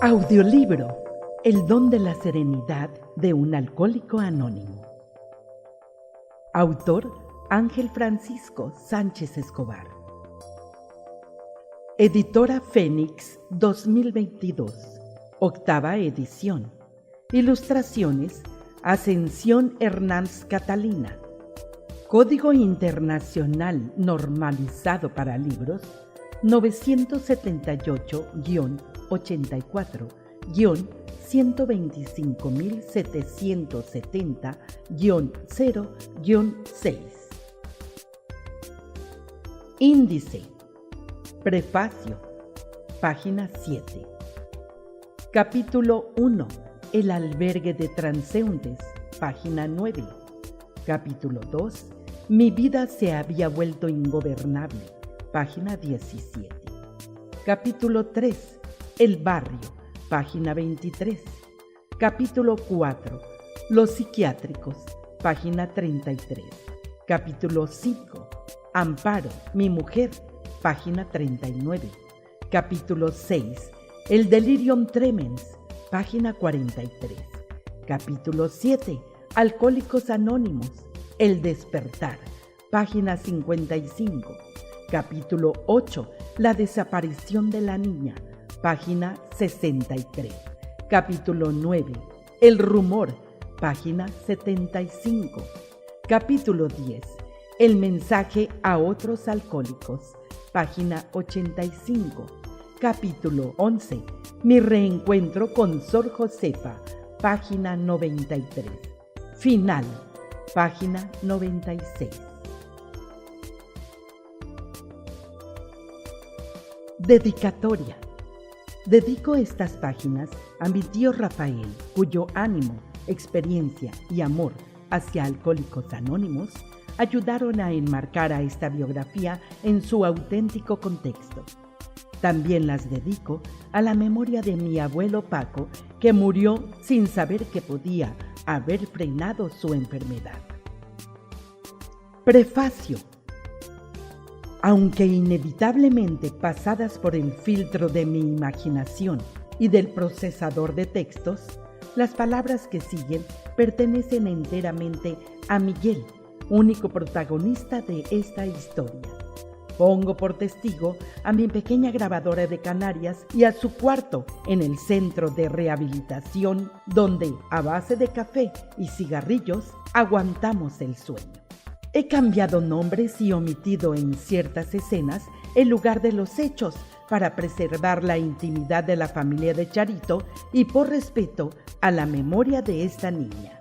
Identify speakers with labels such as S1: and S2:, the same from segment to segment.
S1: Audiolibro: El don de la serenidad de un alcohólico anónimo. Autor: Ángel Francisco Sánchez Escobar. Editora Fénix 2022. Octava edición. Ilustraciones: Ascensión Hernández Catalina. Código Internacional Normalizado para Libros 978-124-125.770-0-6. Índice. Prefacio. Página 7. Capítulo 1. El albergue de transeúntes. Página 9. Capítulo 2. Mi vida se había vuelto ingobernable. Página 17. Capítulo 3. El barrio. Página 23. Capítulo 4. Los psiquiátricos. Página 33. Capítulo 5. Amparo, mi mujer. Página 39. Capítulo 6. El delirium tremens. Página 43. Capítulo 7. Alcohólicos Anónimos. El despertar. Página 55. Capítulo 8. La desaparición de la niña. Página 63. Capítulo 9. El rumor. Página 75. Capítulo 10. El mensaje a otros alcohólicos. Página 85. Capítulo 11. Mi reencuentro con Sor Josefa. Página 93. Final. Página 96. Dedicatoria. Dedico estas páginas a mi tío Rafael, cuyo ánimo, experiencia y amor hacia Alcohólicos Anónimos ayudaron a enmarcar a esta biografía en su auténtico contexto. También las dedico a la memoria de mi abuelo Paco, que murió sin saber que podía haber frenado su enfermedad. Prefacio. Aunque inevitablemente pasadas por el filtro de mi imaginación y del procesador de textos, las palabras que siguen pertenecen enteramente a Miguel, único protagonista de esta historia. Pongo por testigo a mi pequeña grabadora de Canarias y a su cuarto en el centro de rehabilitación, donde, a base de café y cigarrillos, aguantamos el sueño. He cambiado nombres y omitido en ciertas escenas el lugar de los hechos para preservar la intimidad de la familia de Charito y por respeto a la memoria de esta niña.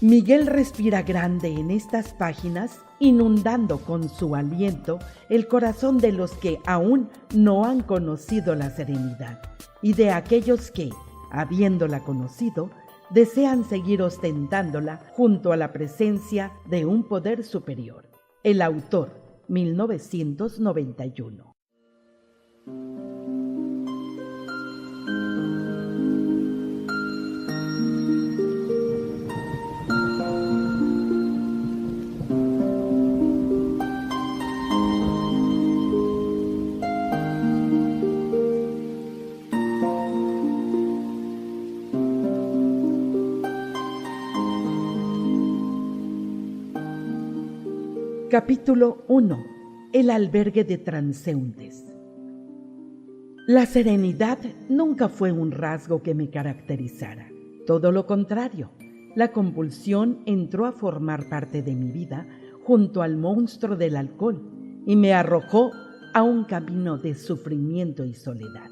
S1: Miguel respira grande en estas páginas, inundando con su aliento el corazón de los que aún no han conocido la serenidad y de aquellos que, habiéndola conocido, desean seguir ostentándola junto a la presencia de un poder superior. El autor, 1991. Capítulo 1. El albergue de transeúntes. La serenidad nunca fue un rasgo que me caracterizara. Todo lo contrario, la compulsión entró a formar parte de mi vida junto al monstruo del alcohol y me arrojó a un camino de sufrimiento y soledad.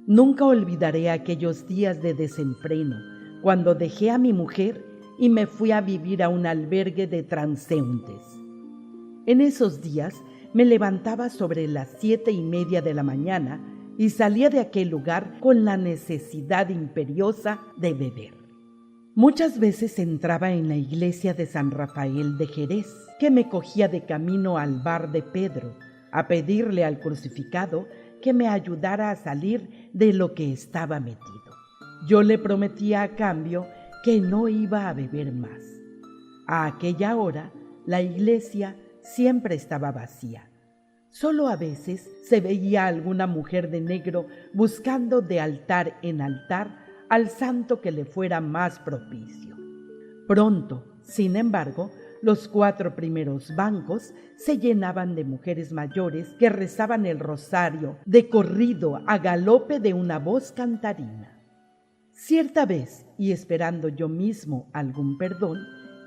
S1: Nunca olvidaré aquellos días de desenfreno cuando dejé a mi mujer y me fui a vivir a un albergue de transeúntes. En esos días me levantaba sobre las 7:30 de la mañana y salía de aquel lugar con la necesidad imperiosa de beber. Muchas veces entraba en la iglesia de San Rafael de Jerez, que me cogía de camino al bar de Pedro, a pedirle al crucificado que me ayudara a salir de lo que estaba metido. Yo le prometía a cambio que no iba a beber más. A aquella hora, la iglesia siempre estaba vacía. Solo a veces se veía alguna mujer de negro buscando de altar en altar al santo que le fuera más propicio. Pronto, sin embargo, los 4 primeros bancos se llenaban de mujeres mayores que rezaban el rosario de corrido a galope de una voz cantarina. Cierta vez, y esperando yo mismo algún perdón,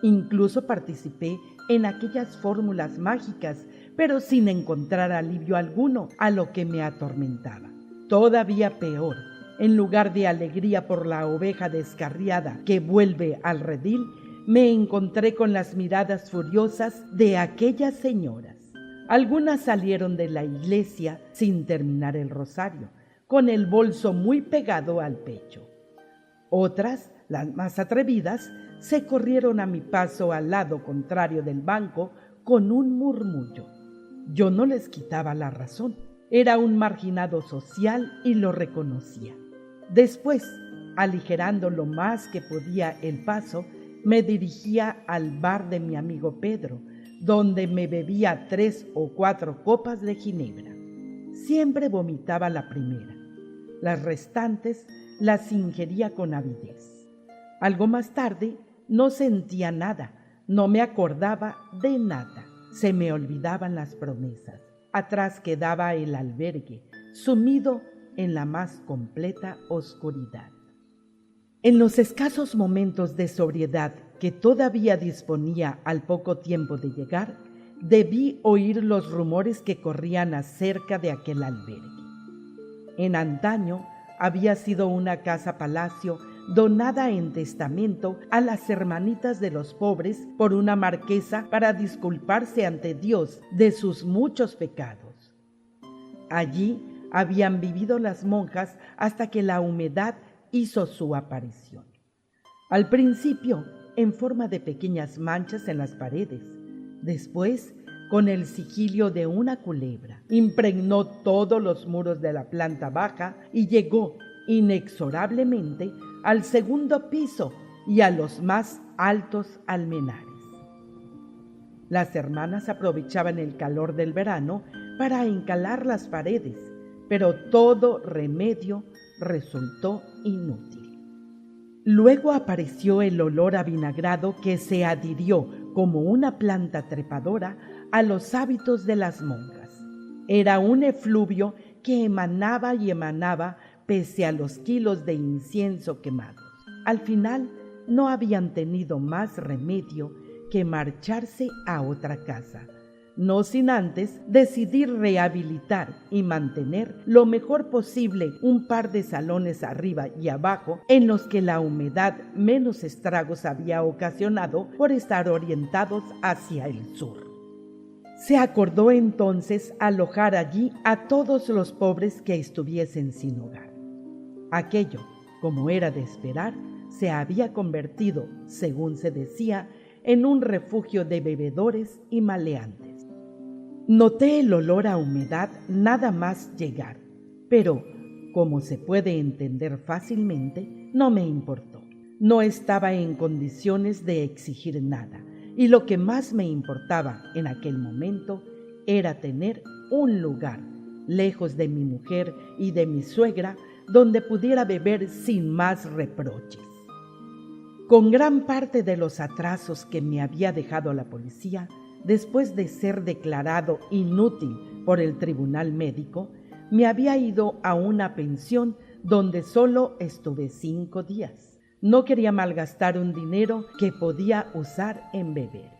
S1: incluso participé en aquellas fórmulas mágicas, pero sin encontrar alivio alguno a lo que me atormentaba. Todavía peor, en lugar de alegría por la oveja descarriada que vuelve al redil, me encontré con las miradas furiosas de aquellas señoras. Algunas salieron de la iglesia sin terminar el rosario, con el bolso muy pegado al pecho. Otras, las más atrevidas, se corrieron a mi paso al lado contrario del banco con un murmullo. Yo no les quitaba la razón. Era un marginado social y lo reconocía. Después, aligerando lo más que podía el paso, me dirigía al bar de mi amigo Pedro, donde me bebía 3 o 4 copas de ginebra. Siempre vomitaba la primera. Las restantes las ingería con avidez. Algo más tarde no sentía nada, no me acordaba de nada. Se me olvidaban las promesas. Atrás quedaba el albergue, sumido en la más completa oscuridad. En los escasos momentos de sobriedad que todavía disponía al poco tiempo de llegar, debí oír los rumores que corrían acerca de aquel albergue. En antaño había sido una casa-palacio donada en testamento a las hermanitas de los pobres por una marquesa para disculparse ante Dios de sus muchos pecados. Allí habían vivido las monjas hasta que la humedad hizo su aparición. Al principio, en forma de pequeñas manchas en las paredes, después, con el sigilio de una culebra, impregnó todos los muros de la planta baja y llegó inexorablemente al segundo piso y a los más altos almenares. Las hermanas aprovechaban el calor del verano para encalar las paredes, pero todo remedio resultó inútil. Luego apareció el olor avinagrado que se adhirió como una planta trepadora a los hábitos de las monjas. Era un efluvio que emanaba y emanaba pese a los kilos de incienso quemados. Al final no habían tenido más remedio que marcharse a otra casa, no sin antes decidir rehabilitar y mantener lo mejor posible un par de salones arriba y abajo en los que la humedad menos estragos había ocasionado por estar orientados hacia el sur. Se acordó entonces alojar allí a todos los pobres que estuviesen sin hogar. Aquello, como era de esperar, se había convertido, según se decía, en un refugio de bebedores y maleantes. Noté el olor a humedad nada más llegar, pero, como se puede entender fácilmente, no me importó. No estaba en condiciones de exigir nada, y lo que más me importaba en aquel momento era tener un lugar, lejos de mi mujer y de mi suegra, donde pudiera beber sin más reproches. Con gran parte de los atrasos que me había dejado la policía, después de ser declarado inútil por el tribunal médico, me había ido a una pensión donde solo estuve 5 días. No quería malgastar un dinero que podía usar en beber.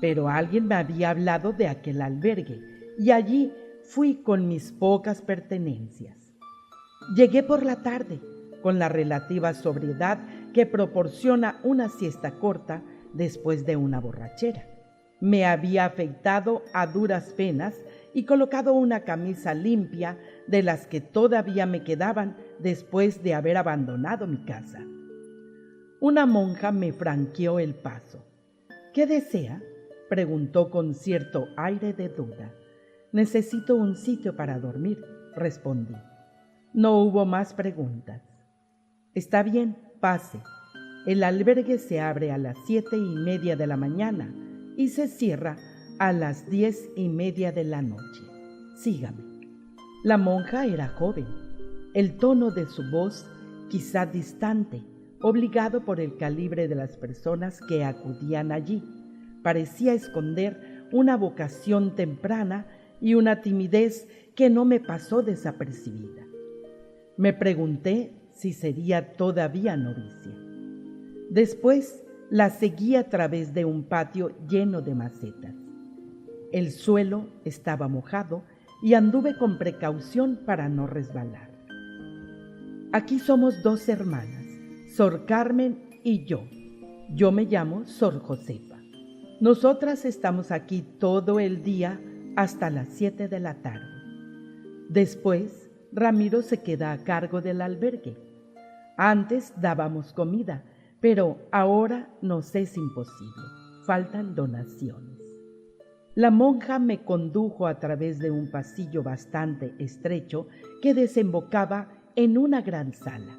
S1: Pero alguien me había hablado de aquel albergue y allí fui con mis pocas pertenencias. Llegué por la tarde, con la relativa sobriedad que proporciona una siesta corta después de una borrachera. Me había afeitado a duras penas y colocado una camisa limpia de las que todavía me quedaban después de haber abandonado mi casa. Una monja me franqueó el paso. ¿Qué desea?, preguntó con cierto aire de duda. Necesito un sitio para dormir, respondí. No hubo más preguntas. Está bien, pase. El albergue se abre a las 7:30 de la mañana y se cierra a las 10:30 de la noche. Sígame. La monja era joven. El tono de su voz, quizá distante, obligado por el calibre de las personas que acudían allí, parecía esconder una vocación temprana y una timidez que no me pasó desapercibida. Me pregunté si sería todavía novicia. Después la seguí a través de un patio lleno de macetas. El suelo estaba mojado y anduve con precaución para no resbalar. Aquí somos 2 hermanas, Sor Carmen y yo. Yo me llamo Sor Josefa. Nosotras estamos aquí todo el día hasta las 7 de la tarde. Después, Ramiro se queda a cargo del albergue. Antes dábamos comida, pero ahora nos es imposible. Faltan donaciones. La monja me condujo a través de un pasillo bastante estrecho que desembocaba en una gran sala.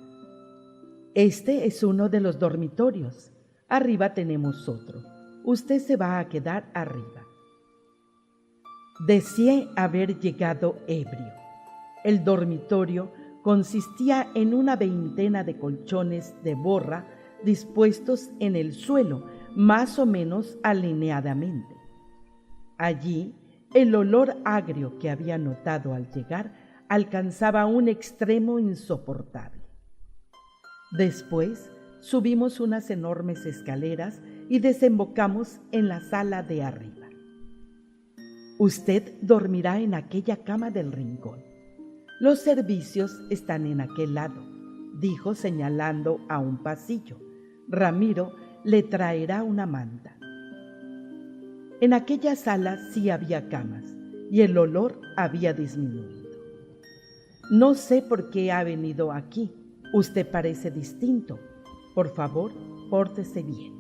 S1: Este es uno de los dormitorios. Arriba tenemos otro. Usted se va a quedar arriba. Deseé haber llegado ebrio. El dormitorio consistía en una veintena de colchones de borra dispuestos en el suelo, más o menos alineadamente. Allí, el olor agrio que había notado al llegar alcanzaba un extremo insoportable. Después, subimos unas enormes escaleras y desembocamos en la sala de arriba. Usted dormirá en aquella cama del rincón. Los servicios están en aquel lado, dijo señalando a un pasillo. Ramiro le traerá una manta. En aquella sala sí había camas y el olor había disminuido. No sé por qué ha venido aquí. Usted parece distinto. Por favor, pórtese bien.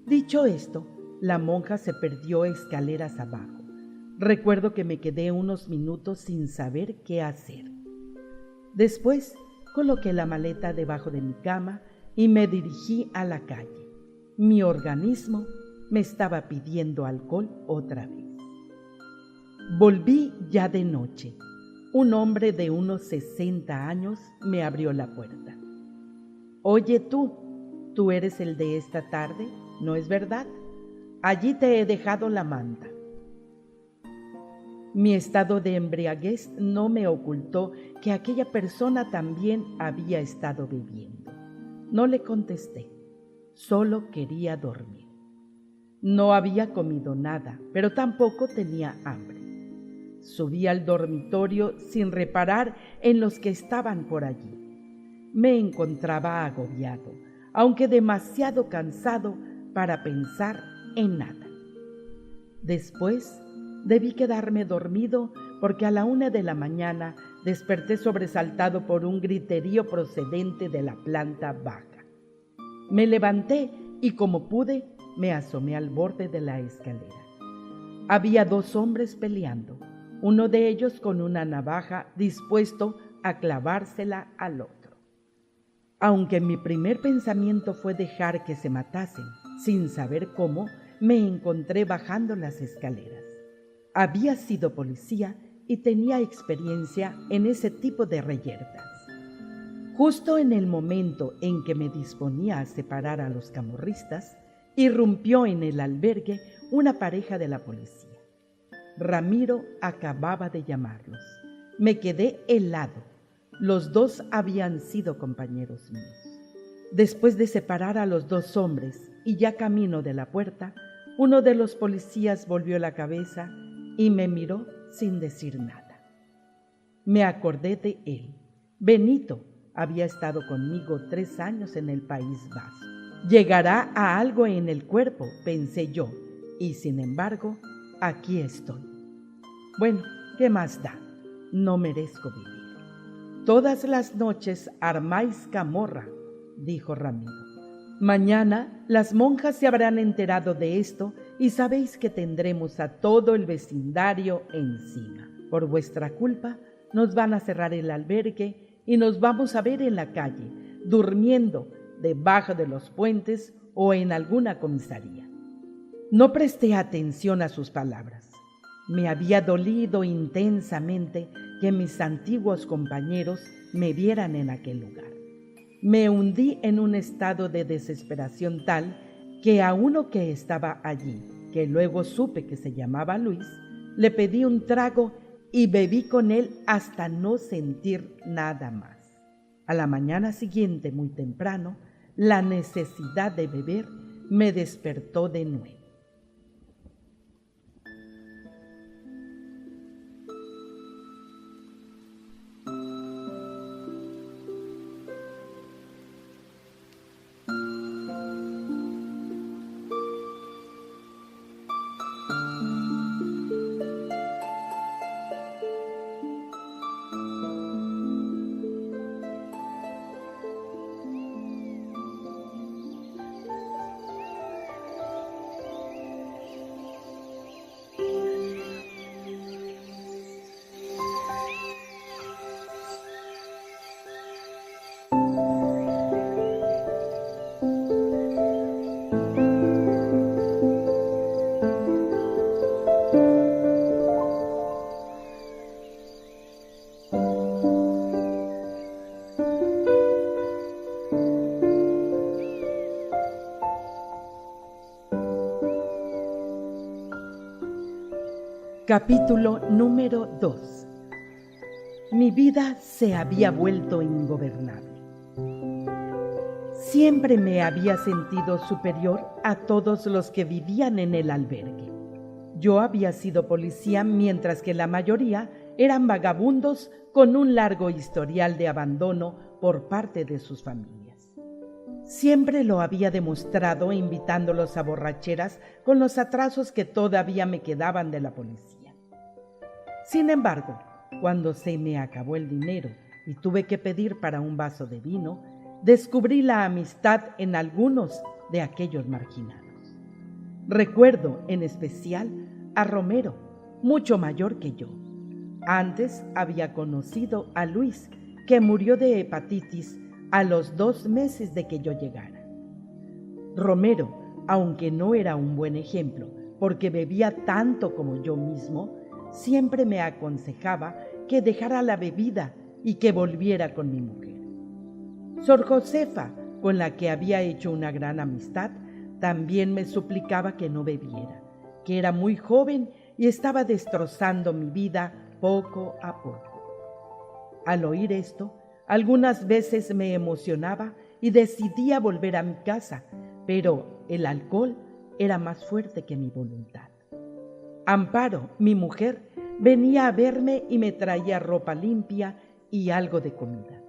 S1: Dicho esto, la monja se perdió escaleras abajo. Recuerdo que me quedé unos minutos sin saber qué hacer. Después coloqué la maleta debajo de mi cama y me dirigí a la calle. Mi organismo me estaba pidiendo alcohol otra vez. Volví ya de noche. Un hombre de unos 60 años me abrió la puerta. Oye tú eres el de esta tarde, ¿no es verdad? Allí te he dejado la manta. Mi estado de embriaguez no me ocultó que aquella persona también había estado bebiendo. No le contesté, solo quería dormir. No había comido nada, pero tampoco tenía hambre. Subí al dormitorio sin reparar en los que estaban por allí. Me encontraba agobiado, aunque demasiado cansado para pensar en nada. Después debí quedarme dormido porque a la 1 de la mañana desperté sobresaltado por un griterío procedente de la planta baja. Me levanté y como pude me asomé al borde de la escalera. Había 2 hombres peleando, uno de ellos con una navaja dispuesto a clavársela al otro. Aunque mi primer pensamiento fue dejar que se matasen, sin saber cómo, me encontré bajando las escaleras. Había sido policía y tenía experiencia en ese tipo de reyertas. Justo en el momento en que me disponía a separar a los camorristas, irrumpió en el albergue una pareja de la policía. Ramiro acababa de llamarlos. Me quedé helado. Los 2 habían sido compañeros míos. Después de separar a los 2 hombres y ya camino de la puerta, uno de los policías volvió la cabeza y me miró sin decir nada. Me acordé de él. Benito había estado conmigo 3 años en el País Vasco. Llegará a algo en el cuerpo, pensé yo, y sin embargo, aquí estoy. Bueno, ¿qué más da? No merezco vivir. Todas las noches armáis camorra, dijo Ramiro. Mañana las monjas se habrán enterado de esto y sabéis que tendremos a todo el vecindario encima. Por vuestra culpa nos van a cerrar el albergue y nos vamos a ver en la calle, durmiendo debajo de los puentes o en alguna comisaría. No presté atención a sus palabras. Me había dolido intensamente que mis antiguos compañeros me vieran en aquel lugar. Me hundí en un estado de desesperación tal que a uno que estaba allí, que luego supe que se llamaba Luis, le pedí un trago y bebí con él hasta no sentir nada más. A la mañana siguiente, muy temprano, la necesidad de beber me despertó de nuevo. Capítulo número 2. Mi vida se había vuelto ingobernable. Siempre me había sentido superior a todos los que vivían en el albergue. Yo había sido policía mientras que la mayoría eran vagabundos con un largo historial de abandono por parte de sus familias. Siempre lo había demostrado invitándolos a borracheras con los atrasos que todavía me quedaban de la policía. Sin embargo, cuando se me acabó el dinero y tuve que pedir para un vaso de vino, descubrí la amistad en algunos de aquellos marginados. Recuerdo en especial a Romero, mucho mayor que yo. Antes había conocido a Luis, que murió de hepatitis a los 2 meses de que yo llegara. Romero, aunque no era un buen ejemplo, porque bebía tanto como yo mismo, siempre me aconsejaba que dejara la bebida y que volviera con mi mujer. Sor Josefa, con la que había hecho una gran amistad, también me suplicaba que no bebiera, que era muy joven y estaba destrozando mi vida poco a poco. Al oír esto, algunas veces me emocionaba y decidía volver a mi casa, pero el alcohol era más fuerte que mi voluntad. Amparo, mi mujer, venía a verme y me traía ropa limpia y algo de comida.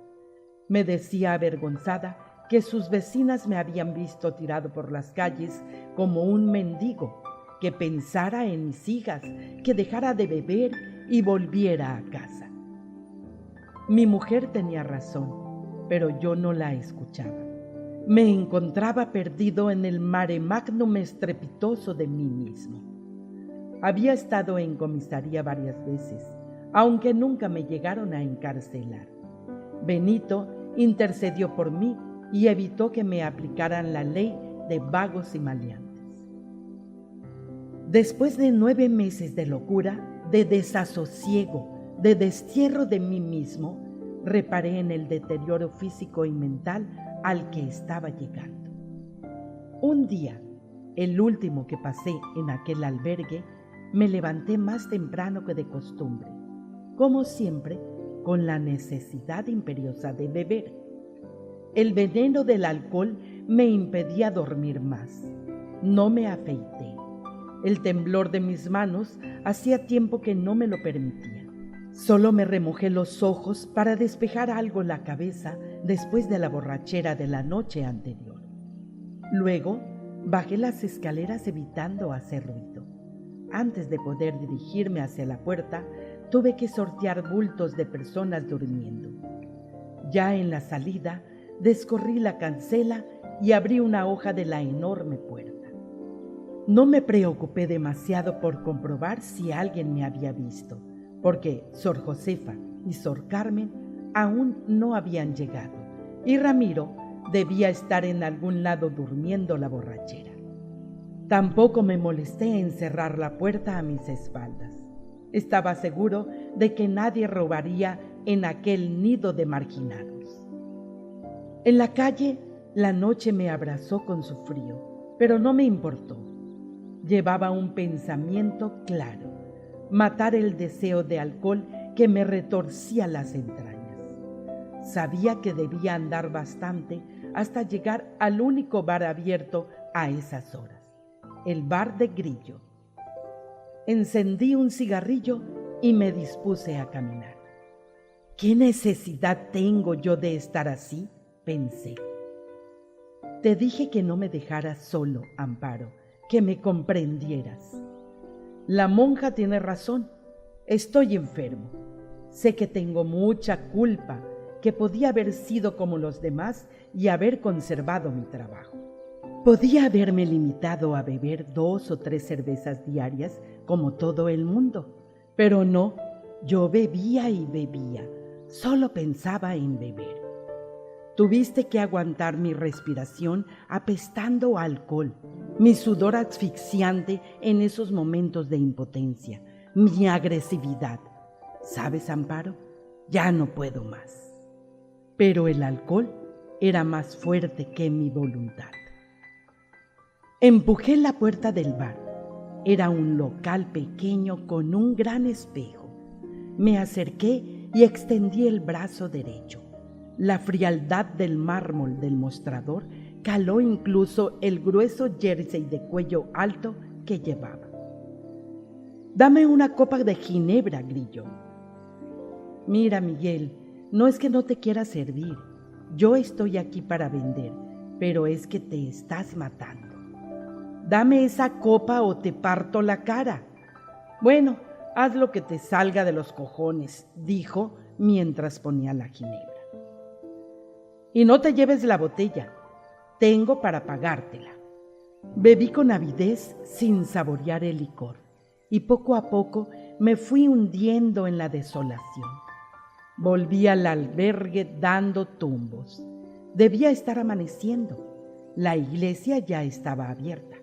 S1: Me decía avergonzada que sus vecinas me habían visto tirado por las calles como un mendigo, que pensara en mis hijas, que dejara de beber y volviera a casa. Mi mujer tenía razón, pero yo no la escuchaba. Me encontraba perdido en el mare magnum estrepitoso de mí mismo. Había estado en comisaría varias veces, aunque nunca me llegaron a encarcelar. Benito intercedió por mí y evitó que me aplicaran la ley de vagos y maleantes. Después de 9 meses de locura, de desasosiego, de destierro de mí mismo, reparé en el deterioro físico y mental al que estaba llegando. Un día, el último que pasé en aquel albergue, me levanté más temprano que de costumbre, como siempre, con la necesidad imperiosa de beber. El veneno del alcohol me impedía dormir más. No me afeité. El temblor de mis manos hacía tiempo que no me lo permitía. Solo me remojé los ojos para despejar algo la cabeza después de la borrachera de la noche anterior. Luego bajé las escaleras evitando hacer ruido. Antes de poder dirigirme hacia la puerta, tuve que sortear bultos de personas durmiendo. Ya en la salida, descorrí la cancela y abrí una hoja de la enorme puerta. No me preocupé demasiado por comprobar si alguien me había visto, porque Sor Josefa y Sor Carmen aún no habían llegado, y Ramiro debía estar en algún lado durmiendo la borrachera. Tampoco me molesté en cerrar la puerta a mis espaldas. Estaba seguro de que nadie robaría en aquel nido de marginados. En la calle, la noche me abrazó con su frío, pero no me importó. Llevaba un pensamiento claro: matar el deseo de alcohol que me retorcía las entrañas. Sabía que debía andar bastante hasta llegar al único bar abierto a esas horas, el bar de Grillo. Encendí un cigarrillo y me dispuse a caminar. ¿Qué necesidad tengo yo de estar así?, pensé. Te dije que no me dejaras solo, Amparo, que me comprendieras. La monja tiene razón. Estoy enfermo. Sé que tengo mucha culpa, que podía haber sido como los demás y haber conservado mi trabajo. Podía haberme limitado a beber 2 o 3 cervezas diarias como todo el mundo, pero no, yo bebía y bebía, solo pensaba en beber. Tuviste que aguantar mi respiración apestando a alcohol, mi sudor asfixiante en esos momentos de impotencia, mi agresividad. ¿Sabes, Amparo? Ya no puedo más. Pero el alcohol era más fuerte que mi voluntad. Empujé la puerta del bar. Era un local pequeño con un gran espejo. Me acerqué y extendí el brazo derecho. La frialdad del mármol del mostrador caló incluso el grueso jersey de cuello alto que llevaba. «Dame una copa de ginebra, Grillo». «Mira, Miguel, no es que no te quiera servir. Yo estoy aquí para vender, pero es que te estás matando. Dame esa copa o te parto la cara». «Bueno, haz lo que te salga de los cojones», dijo mientras ponía la ginebra. «Y no te lleves la botella. Tengo para pagártela». Bebí con avidez sin saborear el licor, y poco a poco me fui hundiendo en la desolación. Volví al albergue dando tumbos. Debía estar amaneciendo. La iglesia ya estaba abierta.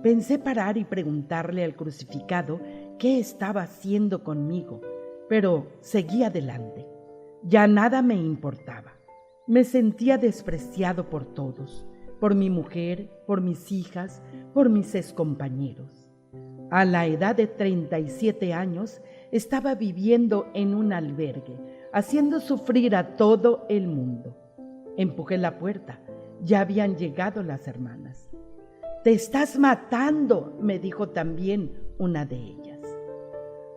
S1: Pensé parar y preguntarle al crucificado qué estaba haciendo conmigo, pero seguí adelante. Ya nada me importaba. Me sentía despreciado por todos, por mi mujer, por mis hijas, por mis excompañeros. A la edad de 37 años estaba viviendo en un albergue, haciendo sufrir a todo el mundo. Empujé la puerta. Ya habían llegado las hermanas. «Te estás matando», me dijo también una de ellas.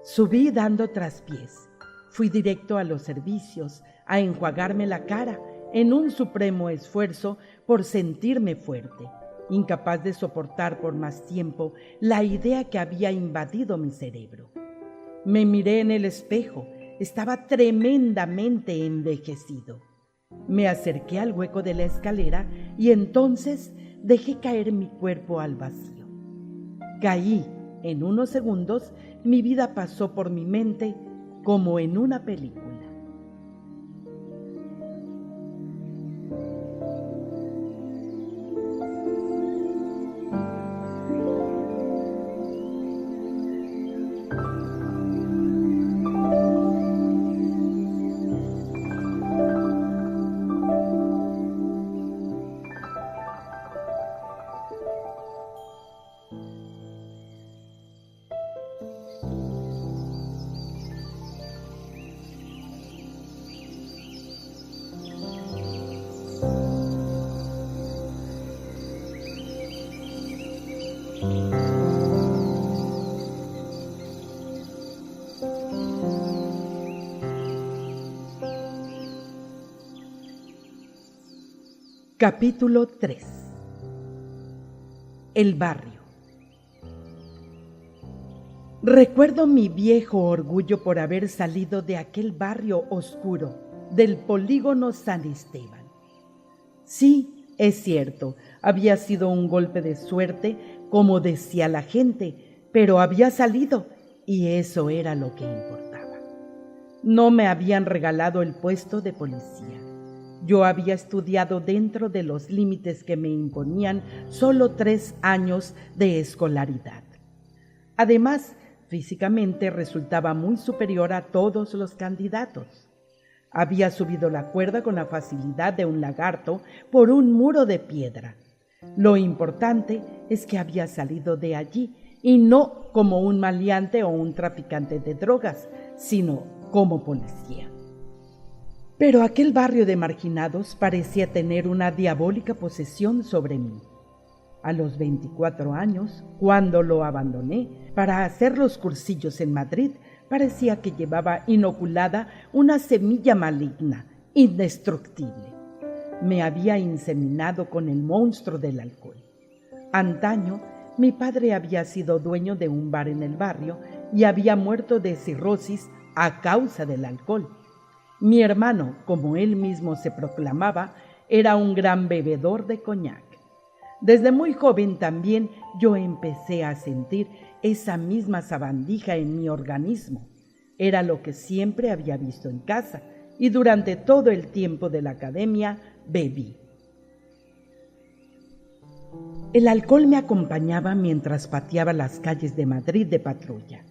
S1: Subí dando traspiés. Fui directo a los servicios, a enjuagarme la cara, en un supremo esfuerzo por sentirme fuerte, incapaz de soportar por más tiempo la idea que había invadido mi cerebro. Me miré en el espejo. Estaba tremendamente envejecido. Me acerqué al hueco de la escalera y entonces dejé caer mi cuerpo al vacío. Caí. En unos segundos mi vida pasó por mi mente como en una película. Capítulo 3. El barrio. Recuerdo mi viejo orgullo por haber salido de aquel barrio oscuro, del polígono San Esteban. Sí, es cierto, había sido un golpe de suerte, como decía la gente, pero había salido y eso era lo que importaba. No me habían regalado el puesto de policía. Yo había estudiado dentro de los límites que me imponían solo 3 años de escolaridad. Además, Físicamente resultaba muy superior a todos los candidatos. Había subido la cuerda con la facilidad de un lagarto por un muro de piedra. Lo importante es que había salido de allí, y no como un maleante o un traficante de drogas, sino como policía. Pero aquel barrio de marginados parecía tener una diabólica posesión sobre mí. A los 24 años, cuando lo abandoné para hacer los cursillos en Madrid, parecía que llevaba inoculada una semilla maligna, indestructible. Me había inseminado con el monstruo del alcohol. Antaño, mi padre había sido dueño de un bar en el barrio y había muerto de cirrosis a causa del alcohol. Mi hermano, como él mismo se proclamaba, era un gran bebedor de coñac. Desde muy joven también yo empecé a sentir esa misma sabandija en mi organismo. Era lo que siempre había visto en casa, y durante todo el tiempo de la academia bebí. El alcohol me acompañaba mientras pateaba las calles de Madrid de patrulla.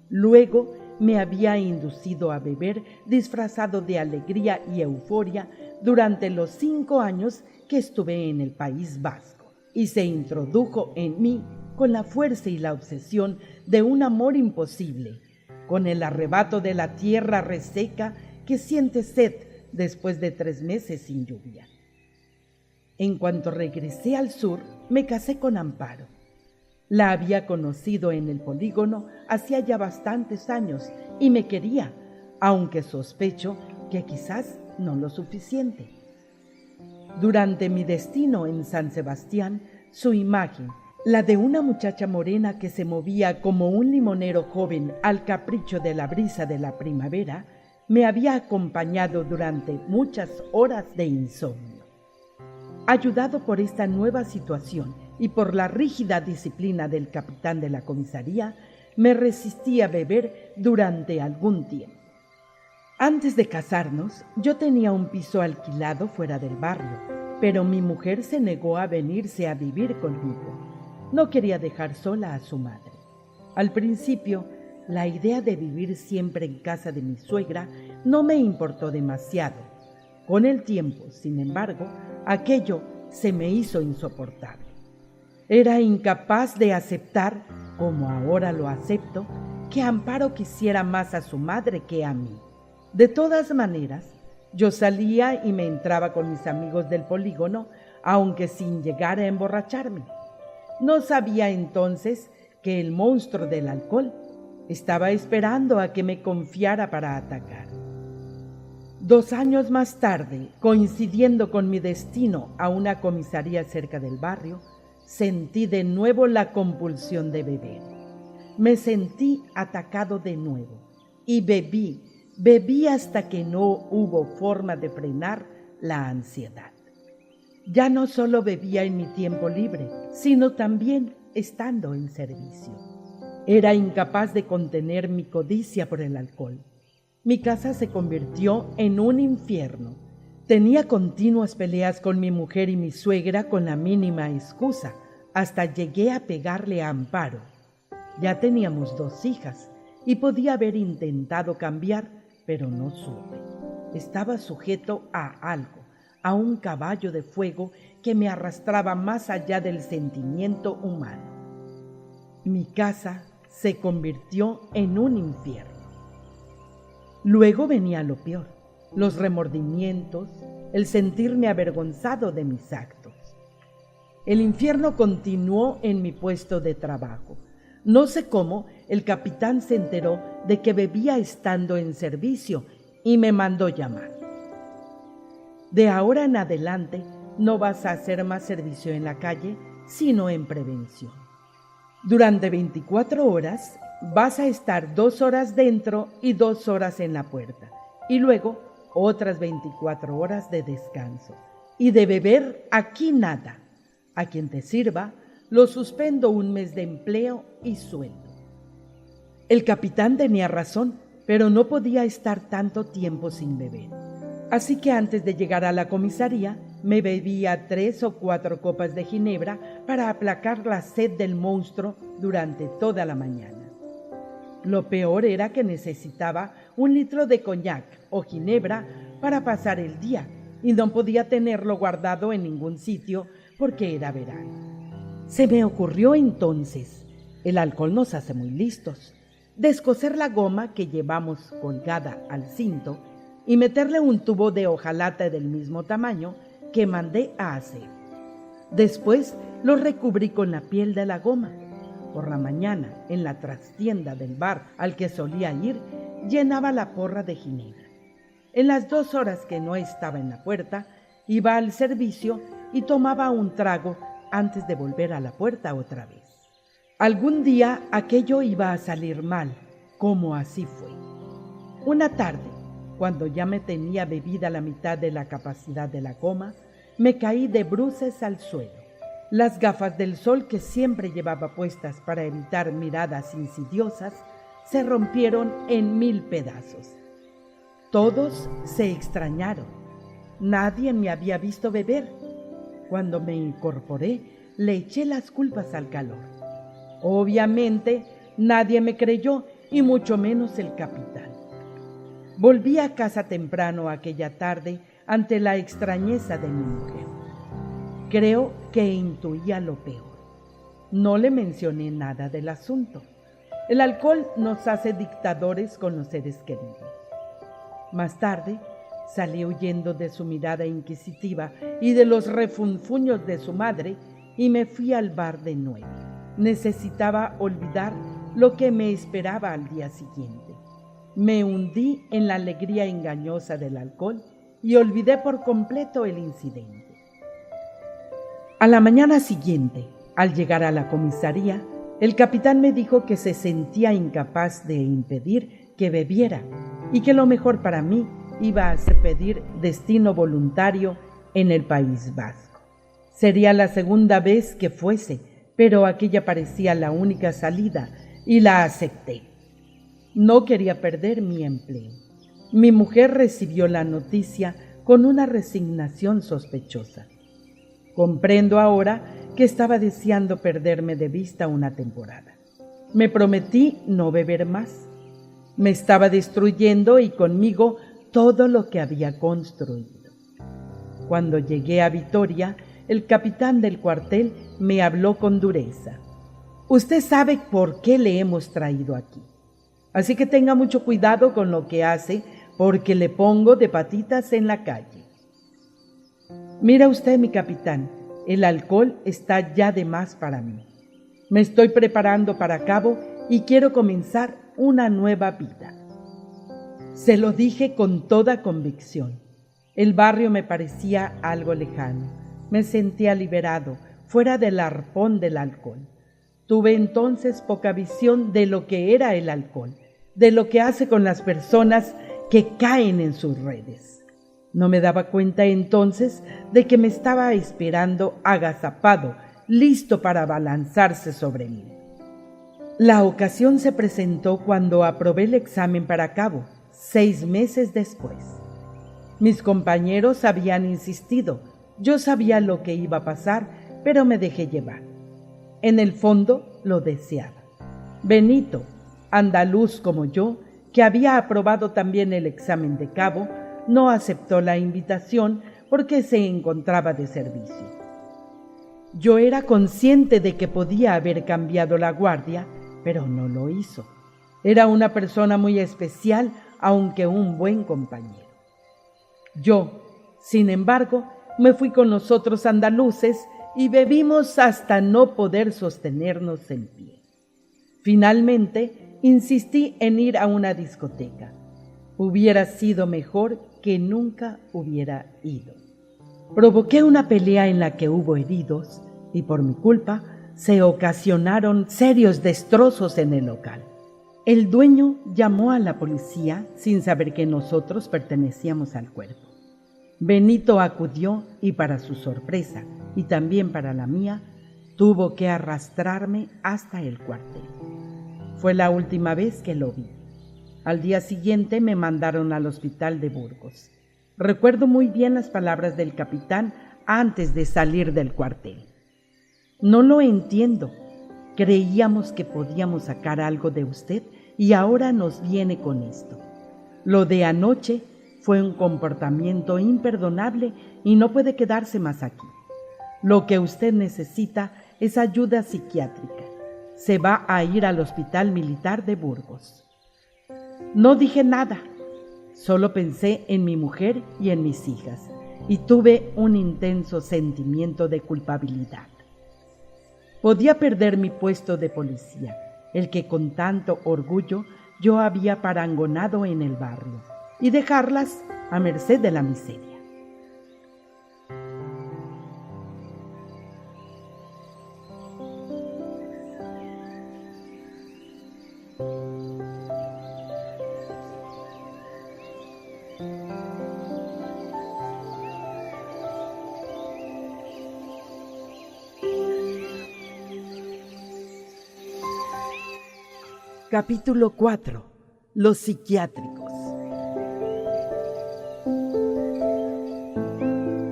S1: Luego me había inducido a beber disfrazado de alegría y euforia durante los 5 años que estuve en el País Vasco, y se introdujo en mí con la fuerza y la obsesión de un amor imposible, con el arrebato de la tierra reseca que siente sed después de 3 meses sin lluvia. En cuanto regresé al sur, me casé con Amparo. La había conocido en el polígono hacía ya bastantes años y me quería, aunque sospecho que quizás no lo suficiente. Durante mi destino en San Sebastián, su imagen, la de una muchacha morena que se movía como un limonero joven al capricho de la brisa de la primavera, me había acompañado durante muchas horas de insomnio. Ayudado por esta nueva situación y por la rígida disciplina del capitán de la comisaría, me resistí a beber durante algún tiempo. Antes de casarnos, yo tenía un piso alquilado fuera del barrio, pero mi mujer se negó a venirse a vivir conmigo. No quería dejar sola a su madre. Al principio, la idea de vivir siempre en casa de mi suegra no me importó demasiado. Con el tiempo, sin embargo, aquello se me hizo insoportable. Era incapaz de aceptar, como ahora lo acepto, que Amparo quisiera más a su madre que a mí. De todas maneras, yo salía y me entraba con mis amigos del polígono, aunque sin llegar a emborracharme. No sabía entonces que el monstruo del alcohol estaba esperando a que me confiara para atacar. 2 años más tarde, coincidiendo con mi destino a una comisaría cerca del barrio, sentí de nuevo la compulsión de beber. Me sentí atacado de nuevo y bebí hasta que no hubo forma de frenar la ansiedad. Ya no solo bebía en mi tiempo libre, sino también estando en servicio. Era incapaz de contener mi codicia por el alcohol. Mi casa se convirtió en un infierno. Tenía continuas peleas con mi mujer y mi suegra con la mínima excusa. Hasta llegué a pegarle a Amparo. Ya teníamos 2 hijas y podía haber intentado cambiar, pero no supe. Estaba sujeto a algo, a un caballo de fuego que me arrastraba más allá del sentimiento humano. Mi casa se convirtió en un infierno. Luego venía lo peor, los remordimientos, el sentirme avergonzado de mis actos. El infierno continuó en mi puesto de trabajo. No sé cómo el capitán se enteró de que bebía estando en servicio y me mandó llamar. De ahora en adelante no vas a hacer más servicio en la calle, sino en prevención. Durante 24 horas vas a estar 2 horas dentro y 2 horas en la puerta, y luego otras 24 horas de descanso. Y de beber aquí nada. A quien te sirva, lo suspendo 1 mes de empleo y sueldo. El capitán tenía razón, pero no podía estar tanto tiempo sin beber. Así que antes de llegar a la comisaría, me bebía 3 o 4 copas de ginebra para aplacar la sed del monstruo durante toda la mañana. Lo peor era que necesitaba 1 litro de coñac o ginebra para pasar el día y no podía tenerlo guardado en ningún sitio porque era verano. Se me ocurrió entonces, el alcohol nos hace muy listos, descoser la goma que llevamos colgada al cinto y meterle un tubo de hojalata del mismo tamaño que mandé a hacer. Después lo recubrí con la piel de la goma. Por la mañana, en la trastienda del bar al que solía ir, llenaba la porra de ginebra. En las 2 horas que no estaba en la puerta, iba al servicio y tomaba un trago antes de volver a la puerta otra vez. Algún día aquello iba a salir mal, como así fue. Una tarde, cuando ya me tenía bebida la mitad de la capacidad de la goma, me caí de bruces al suelo. Las gafas del sol que siempre llevaba puestas para evitar miradas insidiosas se rompieron en 1000 pedazos. Todos se extrañaron. Nadie me había visto beber. Cuando me incorporé, le eché las culpas al calor. Obviamente, nadie me creyó, y mucho menos el capitán. Volví a casa temprano aquella tarde ante la extrañeza de mi mujer. Creo que intuía lo peor. No le mencioné nada del asunto. El alcohol nos hace dictadores con los seres queridos. Más tarde, salí huyendo de su mirada inquisitiva y de los refunfuños de su madre y me fui al bar de nuevo. Necesitaba olvidar lo que me esperaba al día siguiente. Me hundí en la alegría engañosa del alcohol y olvidé por completo el incidente. A la mañana siguiente, al llegar a la comisaría, el capitán me dijo que se sentía incapaz de impedir que bebiera y que lo mejor para mí iba a ser pedir destino voluntario en el País Vasco. Sería la segunda vez que fuese, pero aquella parecía la única salida y la acepté. No quería perder mi empleo. Mi mujer recibió la noticia con una resignación sospechosa. Comprendo ahora que estaba deseando perderme de vista una temporada. Me prometí no beber más. Me estaba destruyendo y conmigo todo lo que había construido. Cuando llegué a Vitoria, el capitán del cuartel me habló con dureza. Usted sabe por qué le hemos traído aquí. Así que tenga mucho cuidado con lo que hace, porque le pongo de patitas en la calle. Mira usted, mi capitán, el alcohol está ya de más para mí. Me estoy preparando para Cabo y quiero comenzar una nueva vida. Se lo dije con toda convicción. El barrio me parecía algo lejano. Me sentía liberado, fuera del arpón del alcohol. Tuve entonces poca visión de lo que era el alcohol, de lo que hace con las personas que caen en sus redes. No me daba cuenta entonces de que me estaba esperando agazapado, listo para abalanzarse sobre mí. La ocasión se presentó cuando aprobé el examen para Cabo, 6 meses después. Mis compañeros habían insistido. Yo sabía lo que iba a pasar, pero me dejé llevar. En el fondo lo deseaba. Benito, andaluz como yo, que había aprobado también el examen de Cabo, no aceptó la invitación porque se encontraba de servicio. Yo era consciente de que podía haber cambiado la guardia, pero no lo hizo. Era una persona muy especial, aunque un buen compañero. Yo, sin embargo, me fui con los otros andaluces y bebimos hasta no poder sostenernos en pie. Finalmente, insistí en ir a una discoteca. Hubiera sido mejor que nunca hubiera ido. Provoqué una pelea en la que hubo heridos y por mi culpa se ocasionaron serios destrozos en el local. El dueño llamó a la policía sin saber que nosotros pertenecíamos al cuerpo. Benito acudió y para su sorpresa y también para la mía, tuvo que arrastrarme hasta el cuartel. Fue la última vez que lo vi. Al día siguiente me mandaron al hospital de Burgos. Recuerdo muy bien las palabras del capitán antes de salir del cuartel. No lo entiendo. Creíamos que podíamos sacar algo de usted y ahora nos viene con esto. Lo de anoche fue un comportamiento imperdonable y no puede quedarse más aquí. Lo que usted necesita es ayuda psiquiátrica. Se va a ir al Hospital Militar de Burgos. No dije nada, solo pensé en mi mujer y en mis hijas, y tuve un intenso sentimiento de culpabilidad. Podía perder mi puesto de policía, el que con tanto orgullo yo había parangonado en el barrio, y dejarlas a merced de la miseria. Capítulo 4. Los psiquiátricos.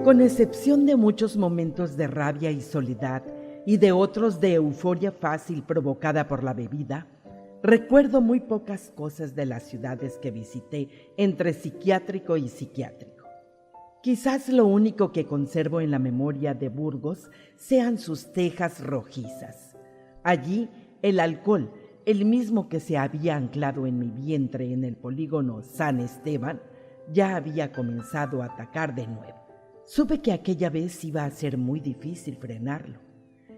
S1: Con excepción de muchos momentos de rabia y soledad y de otros de euforia fácil provocada por la bebida, recuerdo muy pocas cosas de las ciudades que visité entre psiquiátrico y psiquiátrico. Quizás lo único que conservo en la memoria de Burgos sean sus tejas rojizas. Allí el alcohol, el mismo que se había anclado en mi vientre en el polígono San Esteban, ya había comenzado a atacar de nuevo. Supe que aquella vez iba a ser muy difícil frenarlo.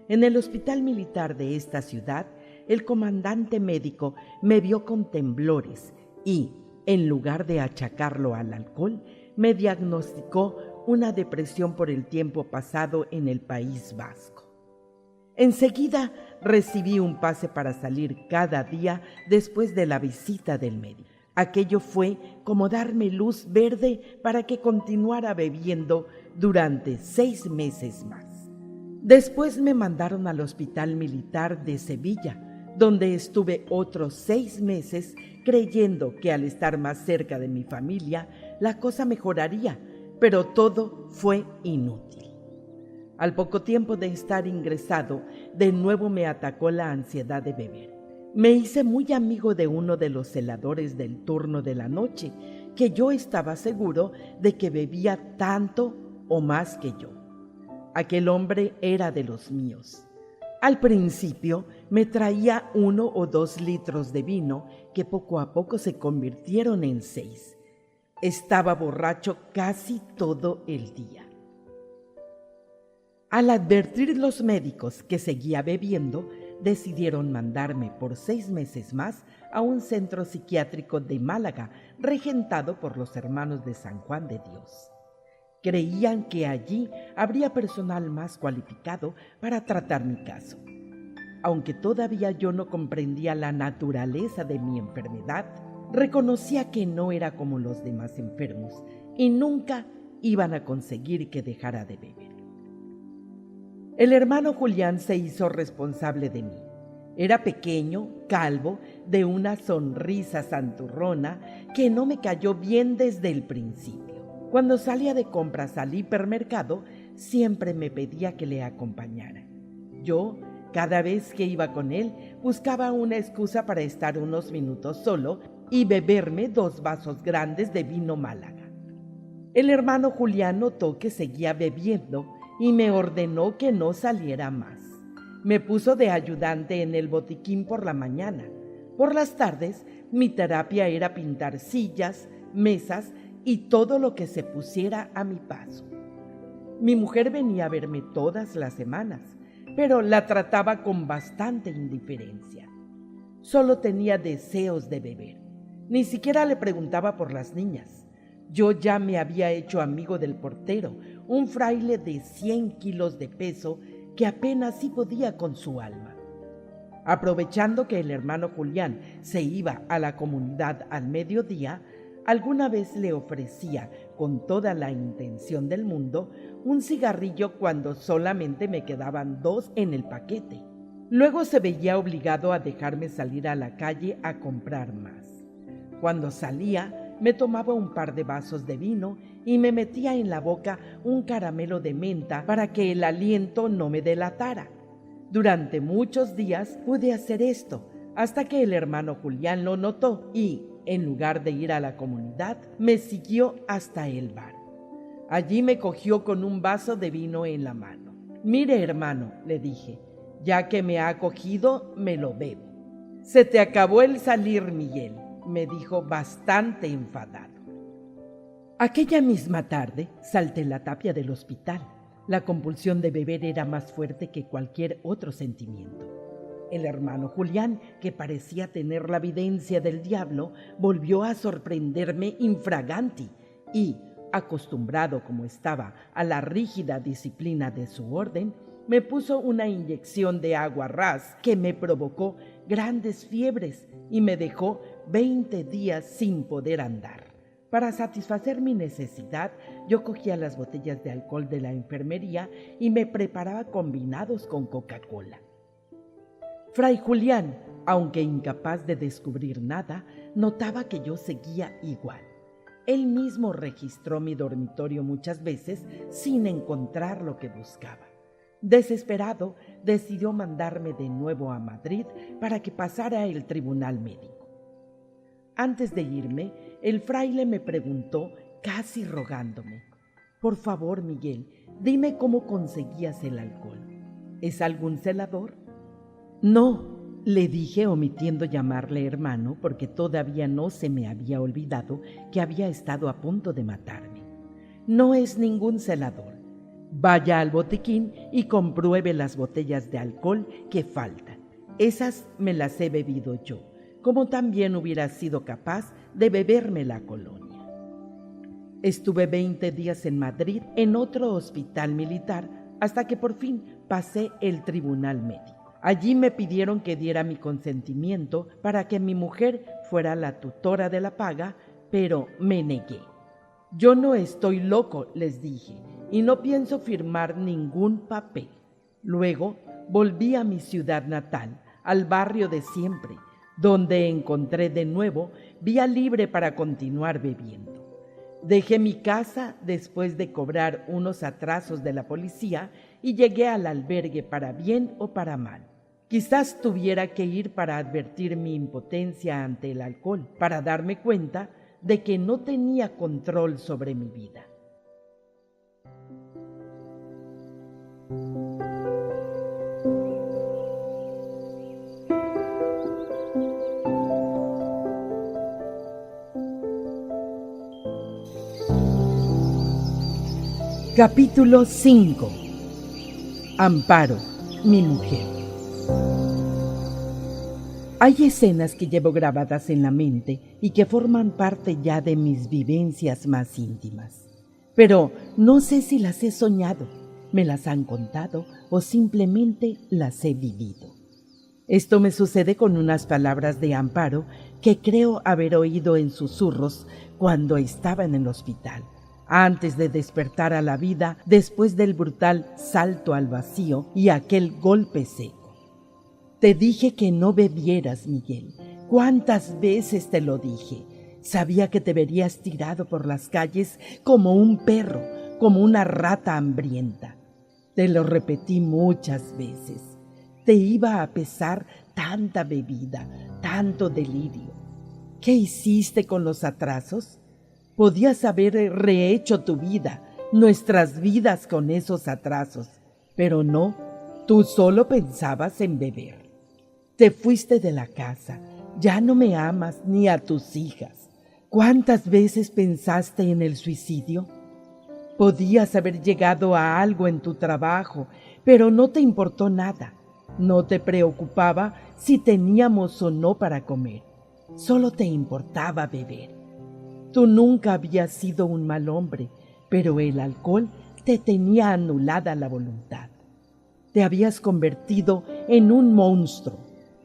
S1: En el hospital militar de esta ciudad, el comandante médico me vio con temblores y, en lugar de achacarlo al alcohol, me diagnosticó una depresión por el tiempo pasado en el País Vasco. Enseguida recibí un pase para salir cada día después de la visita del médico. Aquello fue como darme luz verde para que continuara bebiendo durante 6 meses más. Después me mandaron al Hospital Militar de Sevilla, donde estuve otros 6 meses creyendo que al estar más cerca de mi familia la cosa mejoraría, pero todo fue inútil. Al poco tiempo de estar ingresado, de nuevo me atacó la ansiedad de beber. Me hice muy amigo de uno de los celadores del turno de la noche, que yo estaba seguro de que bebía tanto o más que yo. Aquel hombre era de los míos. Al principio me traía 1 o 2 litros de vino que poco a poco se convirtieron en 6. Estaba borracho casi todo el día. Al advertir los médicos que seguía bebiendo, decidieron mandarme por 6 meses más a un centro psiquiátrico de Málaga, regentado por los hermanos de San Juan de Dios. Creían que allí habría personal más cualificado para tratar mi caso. Aunque todavía yo no comprendía la naturaleza de mi enfermedad, reconocía que no era como los demás enfermos y nunca iban a conseguir que dejara de beber. El hermano Julián se hizo responsable de mí. Era pequeño, calvo, de una sonrisa santurrona que no me cayó bien desde el principio. Cuando salía de compras al hipermercado, siempre me pedía que le acompañara. Yo, cada vez que iba con él, buscaba una excusa para estar unos minutos solo y beberme 2 vasos grandes de vino Málaga. El hermano Julián notó que seguía bebiendo y me ordenó que no saliera más. Me puso de ayudante en el botiquín por la mañana. Por las tardes, mi terapia era pintar sillas, mesas y todo lo que se pusiera a mi paso. Mi mujer venía a verme todas las semanas, pero la trataba con bastante indiferencia. Solo tenía deseos de beber. Ni siquiera le preguntaba por las niñas. Yo ya me había hecho amigo del portero, un fraile de 100 kilos de peso que apenas sí podía con su alma. Aprovechando que el hermano Julián se iba a la comunidad al mediodía, alguna vez le ofrecía, con toda la intención del mundo, un cigarrillo cuando solamente me quedaban 2 en el paquete. Luego se veía obligado a dejarme salir a la calle a comprar más. Cuando salía, me tomaba un par de vasos de vino y me metía en la boca un caramelo de menta para que el aliento no me delatara. Durante muchos días pude hacer esto, hasta que el hermano Julián lo notó y, en lugar de ir a la comunidad, me siguió hasta el bar. Allí me cogió con un vaso de vino en la mano. «Mire, hermano», le dije, «ya que me ha acogido, me lo bebo». «Se te acabó el salir, Miguel», me dijo bastante enfadado. Aquella misma tarde salté la tapia del hospital. La compulsión de beber era más fuerte que cualquier otro sentimiento. El hermano Julián, que parecía tener la videncia del diablo, volvió a sorprenderme infraganti y, acostumbrado como estaba a la rígida disciplina de su orden, me puso una inyección de agua ras que me provocó grandes fiebres y me dejó 20 días sin poder andar. Para satisfacer mi necesidad, yo cogía las botellas de alcohol de la enfermería y me preparaba combinados con Coca-Cola. Fray Julián, aunque incapaz de descubrir nada, notaba que yo seguía igual. Él mismo registró mi dormitorio muchas veces sin encontrar lo que buscaba. Desesperado, decidió mandarme de nuevo a Madrid para que pasara el tribunal médico. Antes de irme, el fraile me preguntó, casi rogándome: «Por favor, Miguel, dime cómo conseguías el alcohol. ¿Es algún celador?» «No», le dije, omitiendo llamarle hermano porque todavía no se me había olvidado que había estado a punto de matarme. «No es ningún celador. Vaya al botiquín y compruebe las botellas de alcohol que faltan. Esas me las he bebido yo, como también hubiera sido capaz de beberme la colonia». Estuve 20 días en Madrid en otro hospital militar hasta que por fin pasé el tribunal médico. Allí me pidieron que diera mi consentimiento para que mi mujer fuera la tutora de la paga, pero me negué. «Yo no estoy loco», les dije, «y no pienso firmar ningún papel». Luego volví a mi ciudad natal, al barrio de siempre, donde encontré de nuevo vía libre para continuar bebiendo. Dejé mi casa después de cobrar unos atrasos de la policía y llegué al albergue para bien o para mal. Quizás tuviera que ir para advertir mi impotencia ante el alcohol, para darme cuenta de que no tenía control sobre mi vida. Capítulo 5. Amparo, mi mujer. Hay escenas que llevo grabadas en la mente y que forman parte ya de mis vivencias más íntimas. Pero no sé si las he soñado, me las han contado o simplemente las he vivido. Esto me sucede con unas palabras de Amparo que creo haber oído en susurros cuando estaba en el hospital, antes de despertar a la vida después del brutal salto al vacío y aquel golpe seco. «Te dije que no bebieras, Miguel. ¿Cuántas veces te lo dije? Sabía que te verías tirado por las calles como un perro, como una rata hambrienta. Te lo repetí muchas veces. Te iba a pesar tanta bebida, tanto delirio. ¿Qué hiciste con los atrasos? Podías haber rehecho tu vida, nuestras vidas con esos atrasos, pero no, tú solo pensabas en beber. Te fuiste de la casa, ya no me amas ni a tus hijas. ¿Cuántas veces pensaste en el suicidio? Podías haber llegado a algo en tu trabajo, pero no te importó nada. No te preocupaba si teníamos o no para comer. Solo te importaba beber. Tú nunca habías sido un mal hombre, pero el alcohol te tenía anulada la voluntad. Te habías convertido en un monstruo.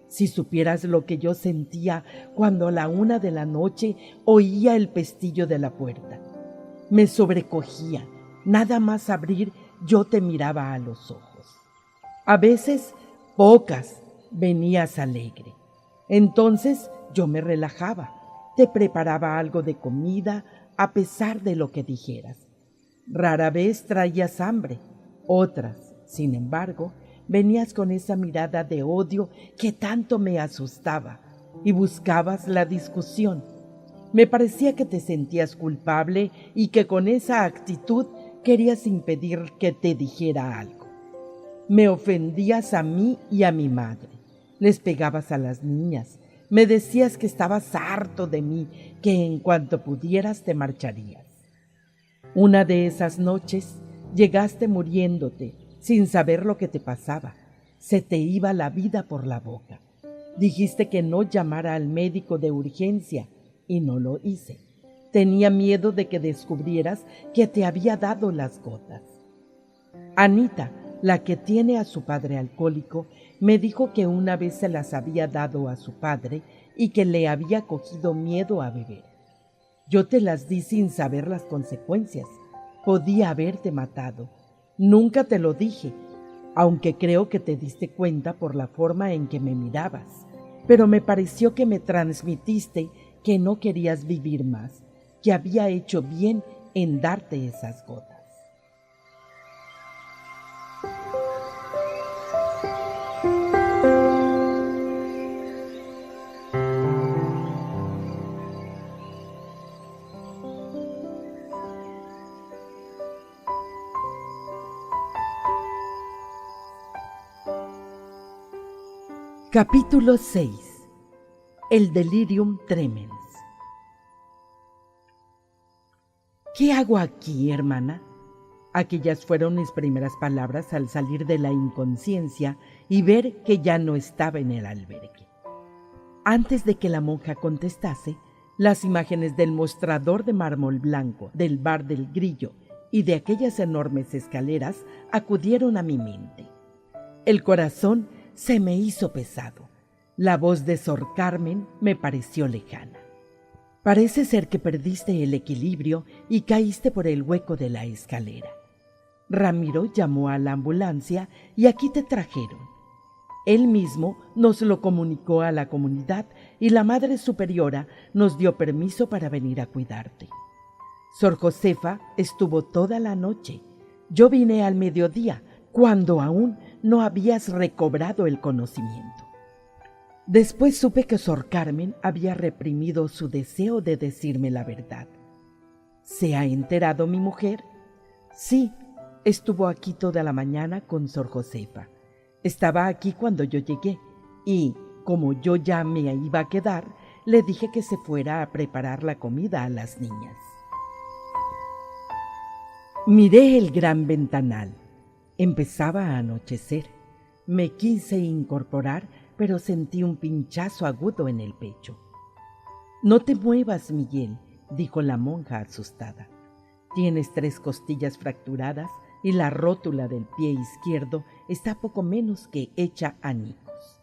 S1: Si supieras lo que yo sentía cuando a la 1 de la noche oía el pestillo de la puerta. Me sobrecogía. Nada más abrir, yo te miraba a los ojos. A veces, pocas, venías alegre. Entonces yo me relajaba. Te preparaba algo de comida a pesar de lo que dijeras. Rara vez traías hambre. Otras, sin embargo, venías con esa mirada de odio que tanto me asustaba y buscabas la discusión. Me parecía que te sentías culpable y que con esa actitud querías impedir que te dijera algo. Me ofendías a mí y a mi madre. Les pegabas a las niñas. Me decías que estabas harto de mí, que en cuanto pudieras te marcharías. Una de esas noches llegaste muriéndote, sin saber lo que te pasaba. Se te iba la vida por la boca. Dijiste que no llamara al médico de urgencia, y no lo hice. Tenía miedo de que descubrieras que te había dado las gotas. Anita, la que tiene a su padre alcohólico, me dijo que una vez se las había dado a su padre y que le había cogido miedo a beber. Yo te las di sin saber las consecuencias. Podía haberte matado. Nunca te lo dije, aunque creo que te diste cuenta por la forma en que me mirabas. Pero me pareció que me transmitiste que no querías vivir más, que había hecho bien en darte esas gotas. Capítulo 6. El delirium tremens. ¿Qué hago aquí, hermana? Aquellas fueron mis primeras palabras al salir de la inconsciencia y ver que ya no estaba en el albergue. Antes de que la monja contestase, las imágenes del mostrador de mármol blanco, del bar del Grillo y de aquellas enormes escaleras acudieron a mi mente. El corazón se me hizo pesado. La voz de Sor Carmen me pareció lejana. Parece ser que perdiste el equilibrio y caíste por el hueco de la escalera. Ramiro llamó a la ambulancia y aquí te trajeron. Él mismo nos lo comunicó a la comunidad y la Madre Superiora nos dio permiso para venir a cuidarte. Sor Josefa estuvo toda la noche. Yo vine al mediodía, cuando aún no habías recobrado el conocimiento. Después supe que Sor Carmen había reprimido su deseo de decirme la verdad. ¿Se ha enterado mi mujer? Sí, estuvo aquí toda la mañana con Sor Josefa. Estaba aquí cuando yo llegué y, como yo ya me iba a quedar, le dije que se fuera a preparar la comida a las niñas. Miré el gran ventanal. Empezaba a anochecer. Me quise incorporar, pero sentí un pinchazo agudo en el pecho. «No te muevas, Miguel», dijo la monja asustada. «Tienes 3 costillas fracturadas y la rótula del pie izquierdo está poco menos que hecha añicos».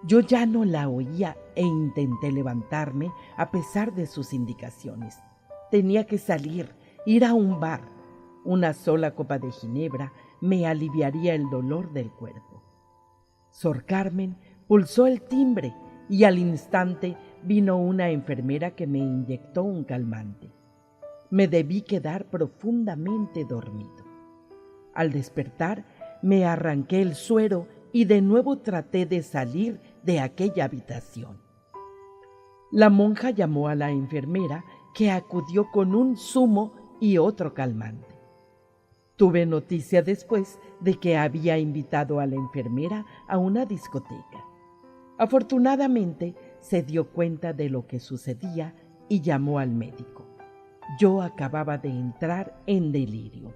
S1: Yo ya no la oía e intenté levantarme a pesar de sus indicaciones. Tenía que salir, ir a un bar. Una sola copa de ginebra me aliviaría el dolor del cuerpo. Sor Carmen pulsó el timbre y al instante vino una enfermera que me inyectó un calmante. Me debí quedar profundamente dormido. Al despertar, me arranqué el suero y de nuevo traté de salir de aquella habitación. La monja llamó a la enfermera, que acudió con un zumo y otro calmante. Tuve noticia después de que había invitado a la enfermera a una discoteca. Afortunadamente se dio cuenta de lo que sucedía y llamó al médico. Yo acababa de entrar en delirio.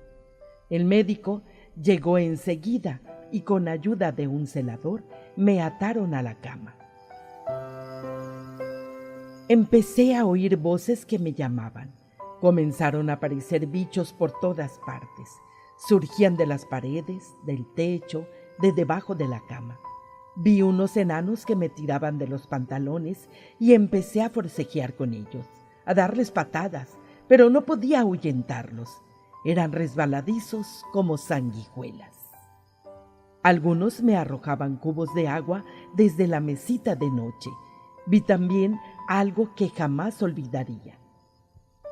S1: El médico llegó enseguida y con ayuda de un celador me ataron a la cama. Empecé a oír voces que me llamaban. Comenzaron a aparecer bichos por todas partes. Surgían de las paredes, del techo, de debajo de la cama. Vi unos enanos que me tiraban de los pantalones y empecé a forcejear con ellos, a darles patadas, pero no podía ahuyentarlos. Eran resbaladizos como sanguijuelas. Algunos me arrojaban cubos de agua desde la mesita de noche. Vi también algo que jamás olvidaría.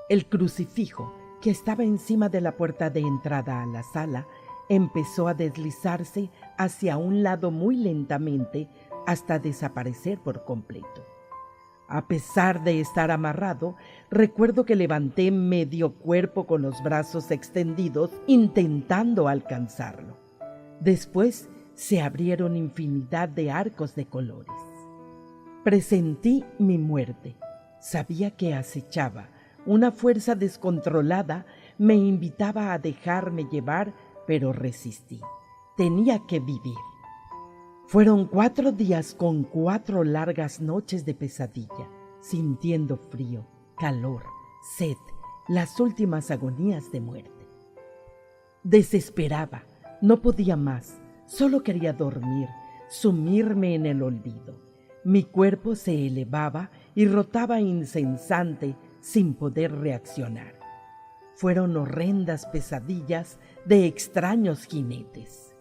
S1: El crucifijo que estaba encima de la puerta de entrada a la sala empezó a deslizarse hacia un lado muy lentamente hasta desaparecer por completo. A pesar de estar amarrado, recuerdo que levanté medio cuerpo con los brazos extendidos intentando alcanzarlo. Después se abrieron infinidad de arcos de colores. Presentí mi muerte. Sabía que acechaba. Una fuerza descontrolada me invitaba a dejarme llevar, pero resistí. Tenía que vivir. Fueron 4 días con 4 largas noches de pesadilla, sintiendo frío, calor, sed, las últimas agonías de muerte. Desesperaba, no podía más, solo quería dormir, sumirme en el olvido. Mi cuerpo se elevaba y rotaba incesante sin poder reaccionar. Fueron horrendas pesadillas de extraños jinetes.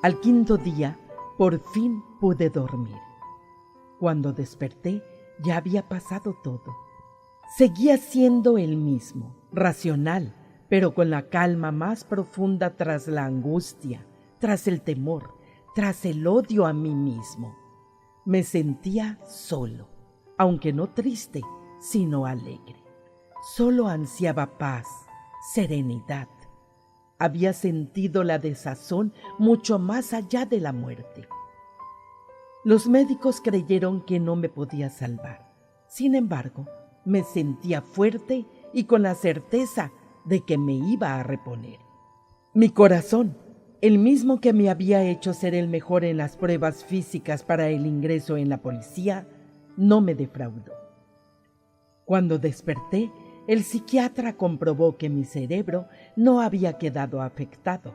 S1: Al 5.º día, por fin pude dormir. Cuando desperté, ya había pasado todo. Seguía siendo el mismo, racional, pero con la calma más profunda tras la angustia, tras el temor, tras el odio a mí mismo. Me sentía solo, aunque no triste, sino alegre. Solo ansiaba paz, serenidad. Había sentido la desazón mucho más allá de la muerte. Los médicos creyeron que no me podía salvar. Sin embargo, me sentía fuerte y con la certeza de que me iba a reponer. Mi corazón, el mismo que me había hecho ser el mejor en las pruebas físicas para el ingreso en la policía, no me defraudó. Cuando desperté, el psiquiatra comprobó que mi cerebro no había quedado afectado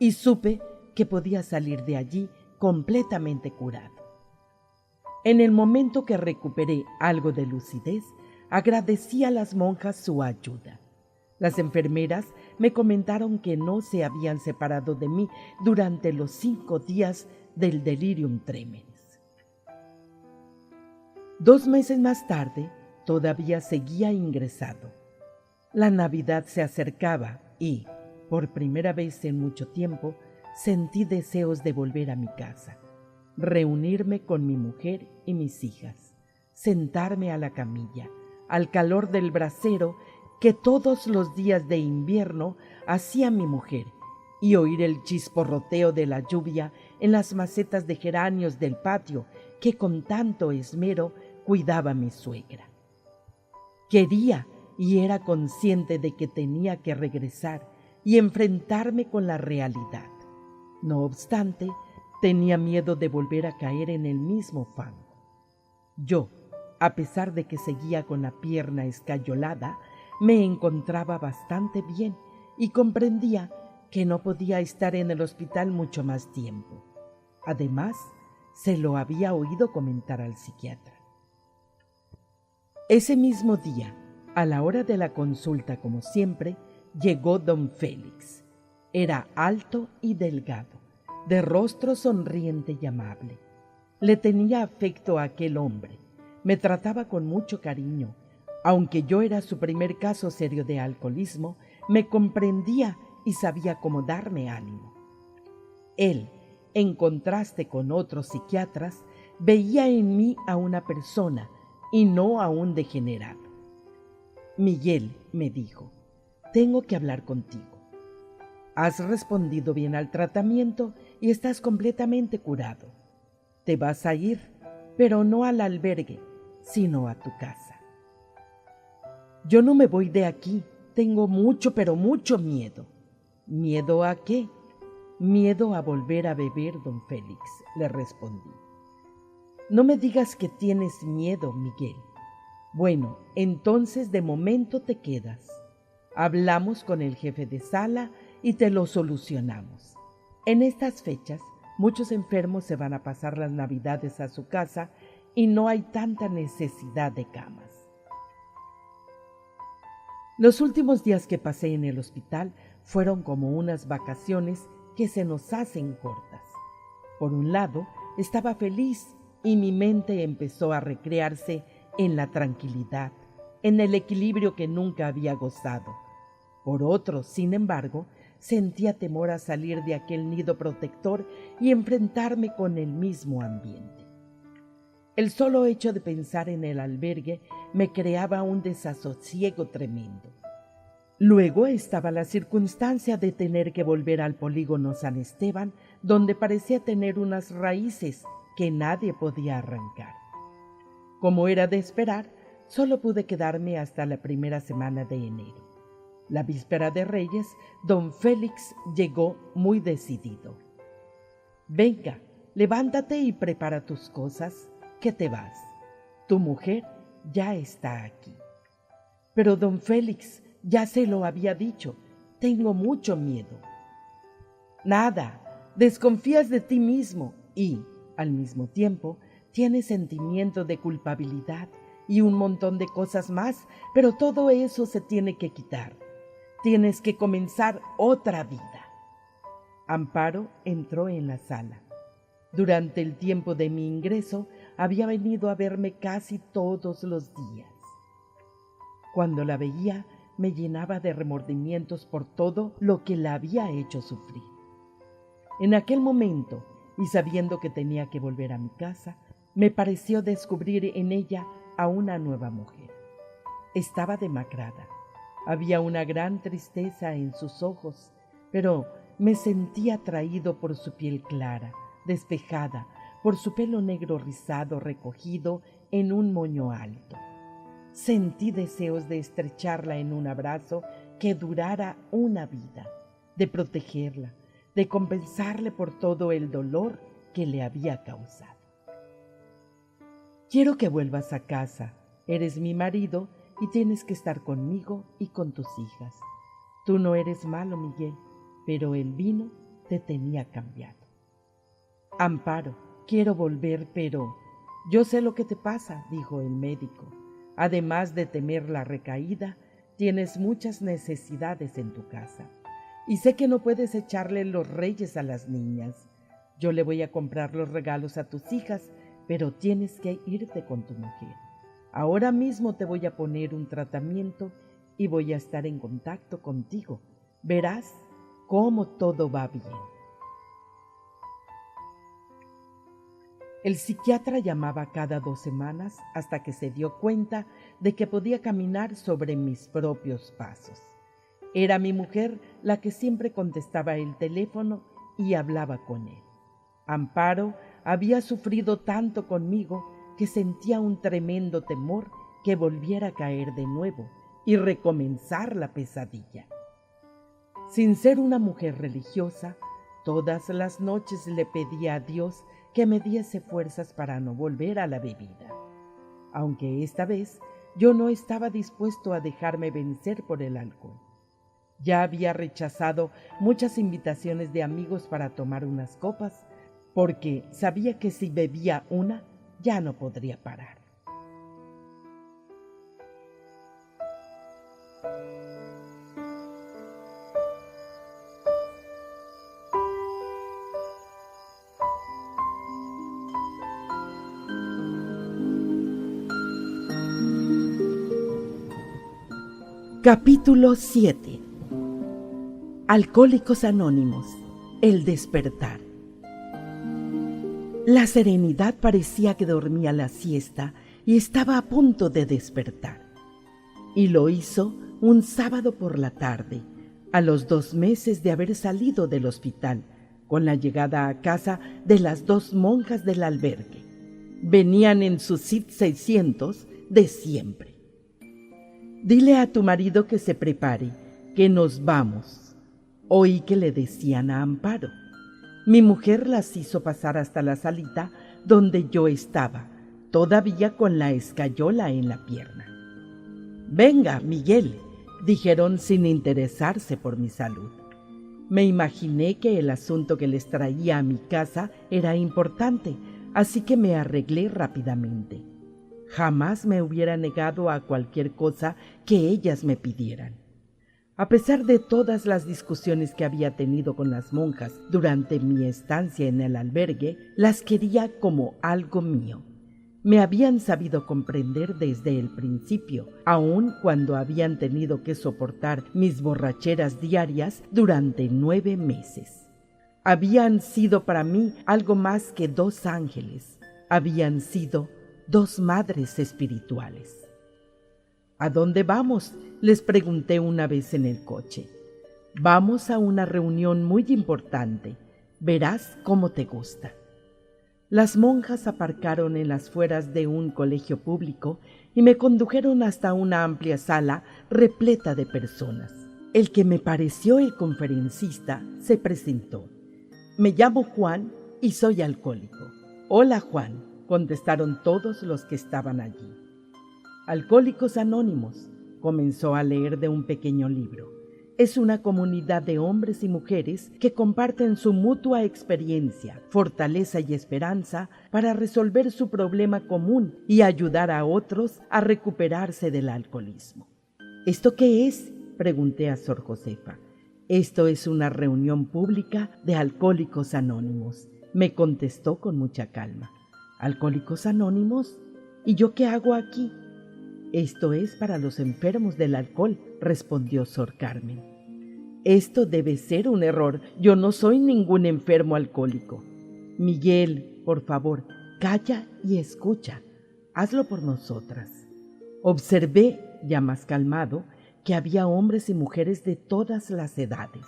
S1: y supe que podía salir de allí completamente curado. En el momento que recuperé algo de lucidez, agradecí a las monjas su ayuda. Las enfermeras me comentaron que no se habían separado de mí durante los 5 días del delirium tremens. 2 meses más tarde, todavía seguía ingresado. La Navidad se acercaba y, por primera vez en mucho tiempo, sentí deseos de volver a mi casa, reunirme con mi mujer y mis hijas, sentarme a la camilla, al calor del brasero que todos los días de invierno hacía mi mujer, y oír el chisporroteo de la lluvia en las macetas de geranios del patio que con tanto esmero cuidaba mi suegra. Quería y era consciente de que tenía que regresar y enfrentarme con la realidad. No obstante, tenía miedo de volver a caer en el mismo fango. Yo, a pesar de que seguía con la pierna escayolada, me encontraba bastante bien y comprendía que no podía estar en el hospital mucho más tiempo. Además, se lo había oído comentar al psiquiatra. Ese mismo día, a la hora de la consulta como siempre, llegó don Félix. Era alto y delgado, de rostro sonriente y amable. Le tenía afecto a aquel hombre. Me trataba con mucho cariño. Aunque yo era su primer caso serio de alcoholismo, me comprendía y sabía cómo darme ánimo. Él, en contraste con otros psiquiatras, veía en mí a una persona y no a un degenerado. Miguel, me dijo, tengo que hablar contigo. Has respondido bien al tratamiento y estás completamente curado. Te vas a ir, pero no al albergue, sino a tu casa. Yo no me voy de aquí, tengo mucho, pero mucho miedo. ¿Miedo a qué? Miedo a volver a beber, don Félix, le respondí. No me digas que tienes miedo, Miguel. Bueno, entonces de momento te quedas. Hablamos con el jefe de sala y te lo solucionamos. En estas fechas, muchos enfermos se van a pasar las Navidades a su casa y no hay tanta necesidad de camas. Los últimos días que pasé en el hospital fueron como unas vacaciones que se nos hacen cortas. Por un lado, estaba feliz y mi mente empezó a recrearse en la tranquilidad, en el equilibrio que nunca había gozado. Por otro, sin embargo, sentía temor a salir de aquel nido protector y enfrentarme con el mismo ambiente. El solo hecho de pensar en el albergue me creaba un desasosiego tremendo. Luego estaba la circunstancia de tener que volver al polígono San Esteban, donde parecía tener unas raíces que nadie podía arrancar. Como era de esperar, solo pude quedarme hasta la primera semana de enero. La víspera de Reyes, don Félix llegó muy decidido. «Venga, levántate y prepara tus cosas, que te vas. Tu mujer ya está aquí». «Pero don Félix, ya se lo había dicho, tengo mucho miedo». «Nada, desconfías de ti mismo y, al mismo tiempo, tienes sentimiento de culpabilidad y un montón de cosas más, pero todo eso se tiene que quitar. Tienes que comenzar otra vida». Amparo entró en la sala. Durante el tiempo de mi ingreso, había venido a verme casi todos los días. Cuando la veía, me llenaba de remordimientos por todo lo que la había hecho sufrir. En aquel momento, y sabiendo que tenía que volver a mi casa, me pareció descubrir en ella a una nueva mujer. Estaba demacrada. Había una gran tristeza en sus ojos, pero me sentí atraído por su piel clara, despejada, por su pelo negro rizado recogido en un moño alto. Sentí deseos de estrecharla en un abrazo que durara una vida, de protegerla, de compensarle por todo el dolor que le había causado. «Quiero que vuelvas a casa. Eres mi marido y tienes que estar conmigo y con tus hijas. Tú no eres malo, Miguel, pero el vino te tenía cambiado». «Amparo, quiero volver, pero…» «Yo sé lo que te pasa», dijo el médico. «Además de temer la recaída, tienes muchas necesidades en tu casa. Y sé que no puedes echarle los reyes a las niñas. Yo le voy a comprar los regalos a tus hijas, pero tienes que irte con tu mujer. Ahora mismo te voy a poner un tratamiento y voy a estar en contacto contigo. Verás cómo todo va bien». El psiquiatra llamaba cada 2 semanas hasta que se dio cuenta de que podía caminar sobre mis propios pasos. Era mi mujer la que siempre contestaba el teléfono y hablaba con él. Amparo había sufrido tanto conmigo que sentía un tremendo temor que volviera a caer de nuevo y recomenzar la pesadilla. Sin ser una mujer religiosa, todas las noches le pedía a Dios que me diese fuerzas para no volver a la bebida, aunque esta vez yo no estaba dispuesto a dejarme vencer por el alcohol. Ya había rechazado muchas invitaciones de amigos para tomar unas copas, porque sabía que si bebía una, ya no podría parar. Capítulo 7. Alcohólicos Anónimos. El despertar. La serenidad parecía que dormía la siesta y estaba a punto de despertar. Y lo hizo un sábado por la tarde, a los 2 meses de haber salido del hospital, con la llegada a casa de las 2 monjas del albergue. Venían en su SID 600 de siempre. «Dile a tu marido que se prepare, que nos vamos», oí que le decían a Amparo. Mi mujer las hizo pasar hasta la salita donde yo estaba, todavía con la escayola en la pierna. «Venga, Miguel», dijeron sin interesarse por mi salud. Me imaginé que el asunto que les traía a mi casa era importante, así que me arreglé rápidamente. Jamás me hubiera negado a cualquier cosa que ellas me pidieran. A pesar de todas las discusiones que había tenido con las monjas durante mi estancia en el albergue, las quería como algo mío. me habían sabido comprender desde el principio, aun cuando habían tenido que soportar mis borracheras diarias durante 9 meses. Habían sido para mí algo más que 2 ángeles, habían sido 2 madres espirituales. ¿A dónde vamos?, les pregunté una vez en el coche. Vamos a una reunión muy importante, verás cómo te gusta. Las monjas aparcaron en las afueras de un colegio público y me condujeron hasta una amplia sala repleta de personas. El que me pareció el conferencista se presentó. Me llamo Juan y soy alcohólico. Hola, Juan, contestaron todos los que estaban allí. Alcohólicos Anónimos, comenzó a leer de un pequeño libro. Es una comunidad de hombres y mujeres que comparten su mutua experiencia, fortaleza y esperanza para resolver su problema común y ayudar a otros a recuperarse del alcoholismo. ¿Esto qué es?, pregunté a Sor Josefa. Esto es una reunión pública de Alcohólicos Anónimos, me contestó con mucha calma. ¿Alcohólicos Anónimos? ¿Y yo qué hago aquí? Esto es para los enfermos del alcohol, respondió Sor Carmen. Esto debe ser un error. Yo no soy ningún enfermo alcohólico. Miguel, por favor, calla y escucha. Hazlo por nosotras. Observé, ya más calmado, que había hombres y mujeres de todas las edades.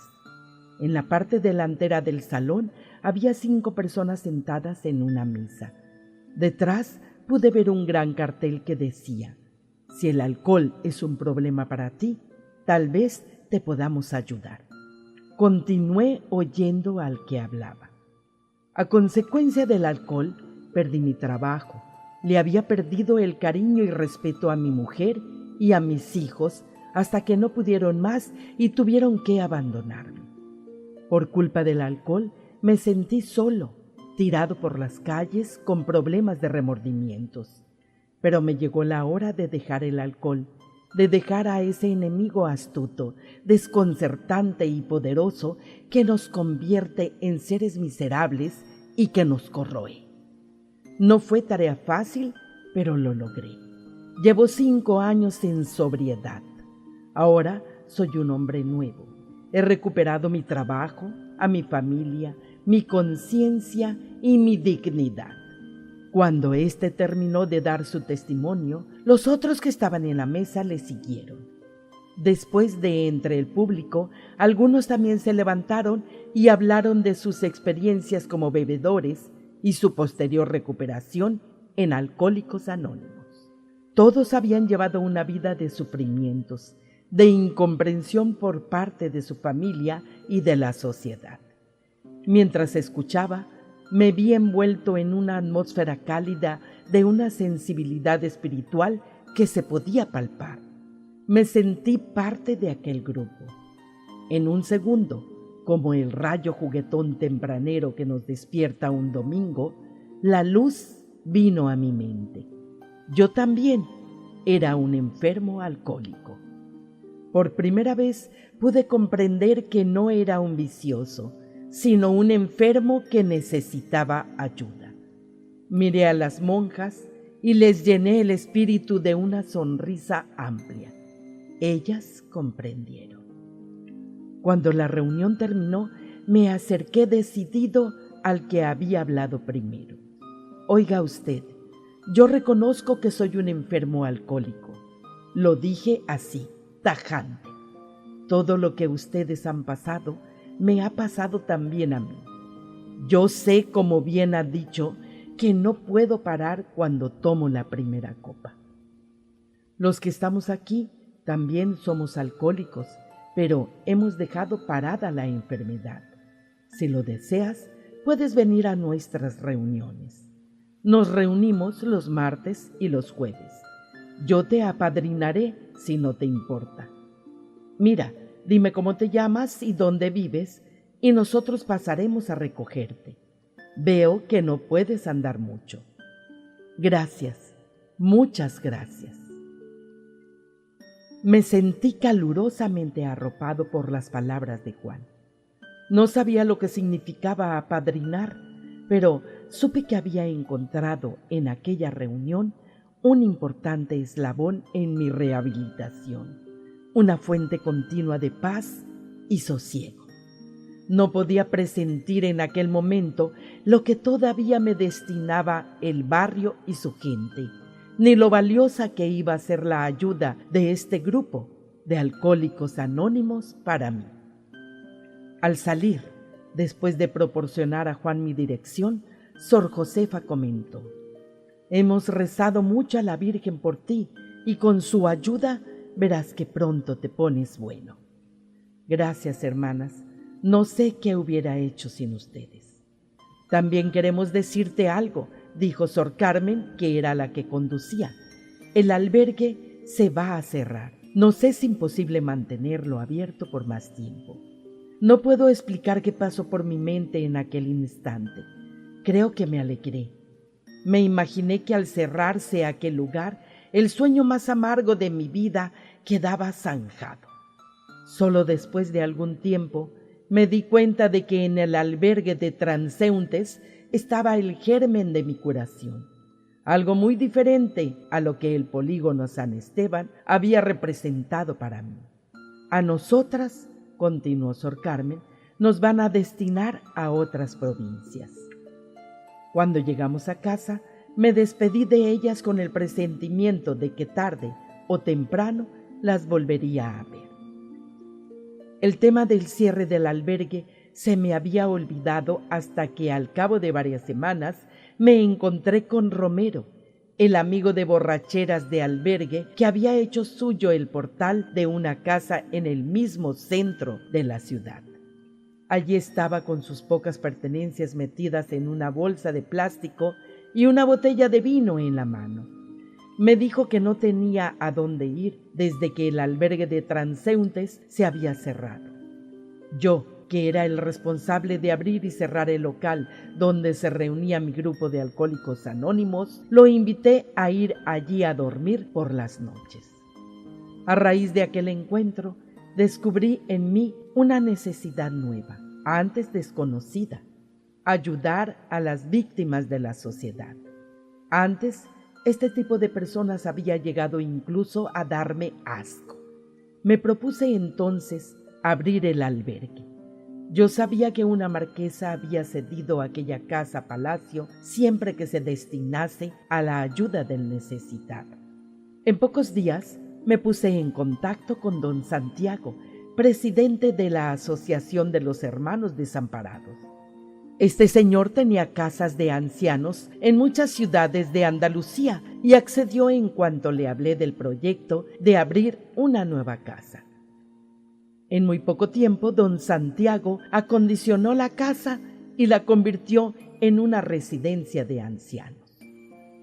S1: En la parte delantera del salón había 5 personas sentadas en una mesa. Detrás pude ver un gran cartel que decía: si el alcohol es un problema para ti, tal vez te podamos ayudar. Continué oyendo al que hablaba. A consecuencia del alcohol, perdí mi trabajo. Le había perdido el cariño y respeto a mi mujer y a mis hijos hasta que no pudieron más y tuvieron que abandonarme. Por culpa del alcohol, me sentí solo, tirado por las calles con problemas de remordimientos. Pero me llegó la hora de dejar el alcohol, de dejar a ese enemigo astuto, desconcertante y poderoso que nos convierte en seres miserables y que nos corroe. No fue tarea fácil, pero lo logré. Llevo 5 años en sobriedad. Ahora soy un hombre nuevo. He recuperado mi trabajo, a mi familia, mi conciencia y mi dignidad. Cuando éste terminó de dar su testimonio, los otros que estaban en la mesa le siguieron. Después de entre el público, algunos también se levantaron y hablaron de sus experiencias como bebedores y su posterior recuperación en Alcohólicos Anónimos. Todos habían llevado una vida de sufrimientos, de incomprensión por parte de su familia y de la sociedad. Mientras escuchaba, me vi envuelto en una atmósfera cálida de una sensibilidad espiritual que se podía palpar. Me sentí parte de aquel grupo. En un segundo, como el rayo juguetón tempranero que nos despierta un domingo, la luz vino a mi mente. Yo también era un enfermo alcohólico. Por primera vez pude comprender que no era un vicioso, sino un enfermo que necesitaba ayuda. Miré a las monjas y les llené el espíritu de una sonrisa amplia. Ellas comprendieron. Cuando la reunión terminó, me acerqué decidido al que había hablado primero. Oiga usted, yo reconozco que soy un enfermo alcohólico. Lo dije así, tajante. Todo lo que ustedes han pasado me ha pasado también a mí. Yo sé, como bien ha dicho, que no puedo parar cuando tomo la primera copa. Los que estamos aquí también somos alcohólicos, pero hemos dejado parada la enfermedad. Si lo deseas, puedes venir a nuestras reuniones. Nos reunimos los martes y los jueves. Yo te apadrinaré si no te importa. Mira, dime cómo te llamas y dónde vives, y nosotros pasaremos a recogerte. Veo que no puedes andar mucho. Gracias, muchas gracias. Me sentí calurosamente arropado por las palabras de Juan. No sabía lo que significaba apadrinar, pero supe que había encontrado en aquella reunión un importante eslabón en mi rehabilitación, una fuente continua de paz y sosiego. No podía presentir en aquel momento lo que todavía me destinaba el barrio y su gente, ni lo valiosa que iba a ser la ayuda de este grupo de alcohólicos anónimos para mí. Al salir, después de proporcionar a Juan mi dirección, Sor Josefa comentó: «Hemos rezado mucho a la Virgen por ti y con su ayuda verás que pronto te pones bueno». Gracias, hermanas. No sé qué hubiera hecho sin ustedes. También queremos decirte algo, dijo Sor Carmen, que era la que conducía. El albergue se va a cerrar. Nos es imposible mantenerlo abierto por más tiempo. No puedo explicar qué pasó por mi mente en aquel instante. Creo que me alegré. Me imaginé que al cerrarse aquel lugar, el sueño más amargo de mi vida quedaba zanjado. Solo después de algún tiempo me di cuenta de que en el albergue de transeúntes estaba el germen de mi curación, algo muy diferente a lo que el polígono San Esteban había representado para mí. A nosotras, continuó Sor Carmen, nos van a destinar a otras provincias. Cuando llegamos a casa, me despedí de ellas con el presentimiento de que tarde o temprano las volvería a ver. El tema del cierre del albergue se me había olvidado hasta que al cabo de varias semanas me encontré con Romero, el amigo de borracheras de albergue que había hecho suyo el portal de una casa en el mismo centro de la ciudad. Allí estaba con sus pocas pertenencias metidas en una bolsa de plástico y una botella de vino en la mano. Me dijo que no tenía a dónde ir desde que el albergue de transeúntes se había cerrado. Yo, que era el responsable de abrir y cerrar el local donde se reunía mi grupo de alcohólicos anónimos, lo invité a ir allí a dormir por las noches. A raíz de aquel encuentro, descubrí en mí una necesidad nueva, antes desconocida: ayudar a las víctimas de la sociedad. Antes, este tipo de personas había llegado incluso a darme asco. Me propuse entonces abrir el albergue. Yo sabía que una marquesa había cedido aquella casa-palacio siempre que se destinase a la ayuda del necesitado. En pocos días me puse en contacto con don Santiago, presidente de la Asociación de los Hermanos Desamparados. Este señor tenía casas de ancianos en muchas ciudades de Andalucía y accedió en cuanto le hablé del proyecto de abrir una nueva casa. En muy poco tiempo, don Santiago acondicionó la casa y la convirtió en una residencia de ancianos.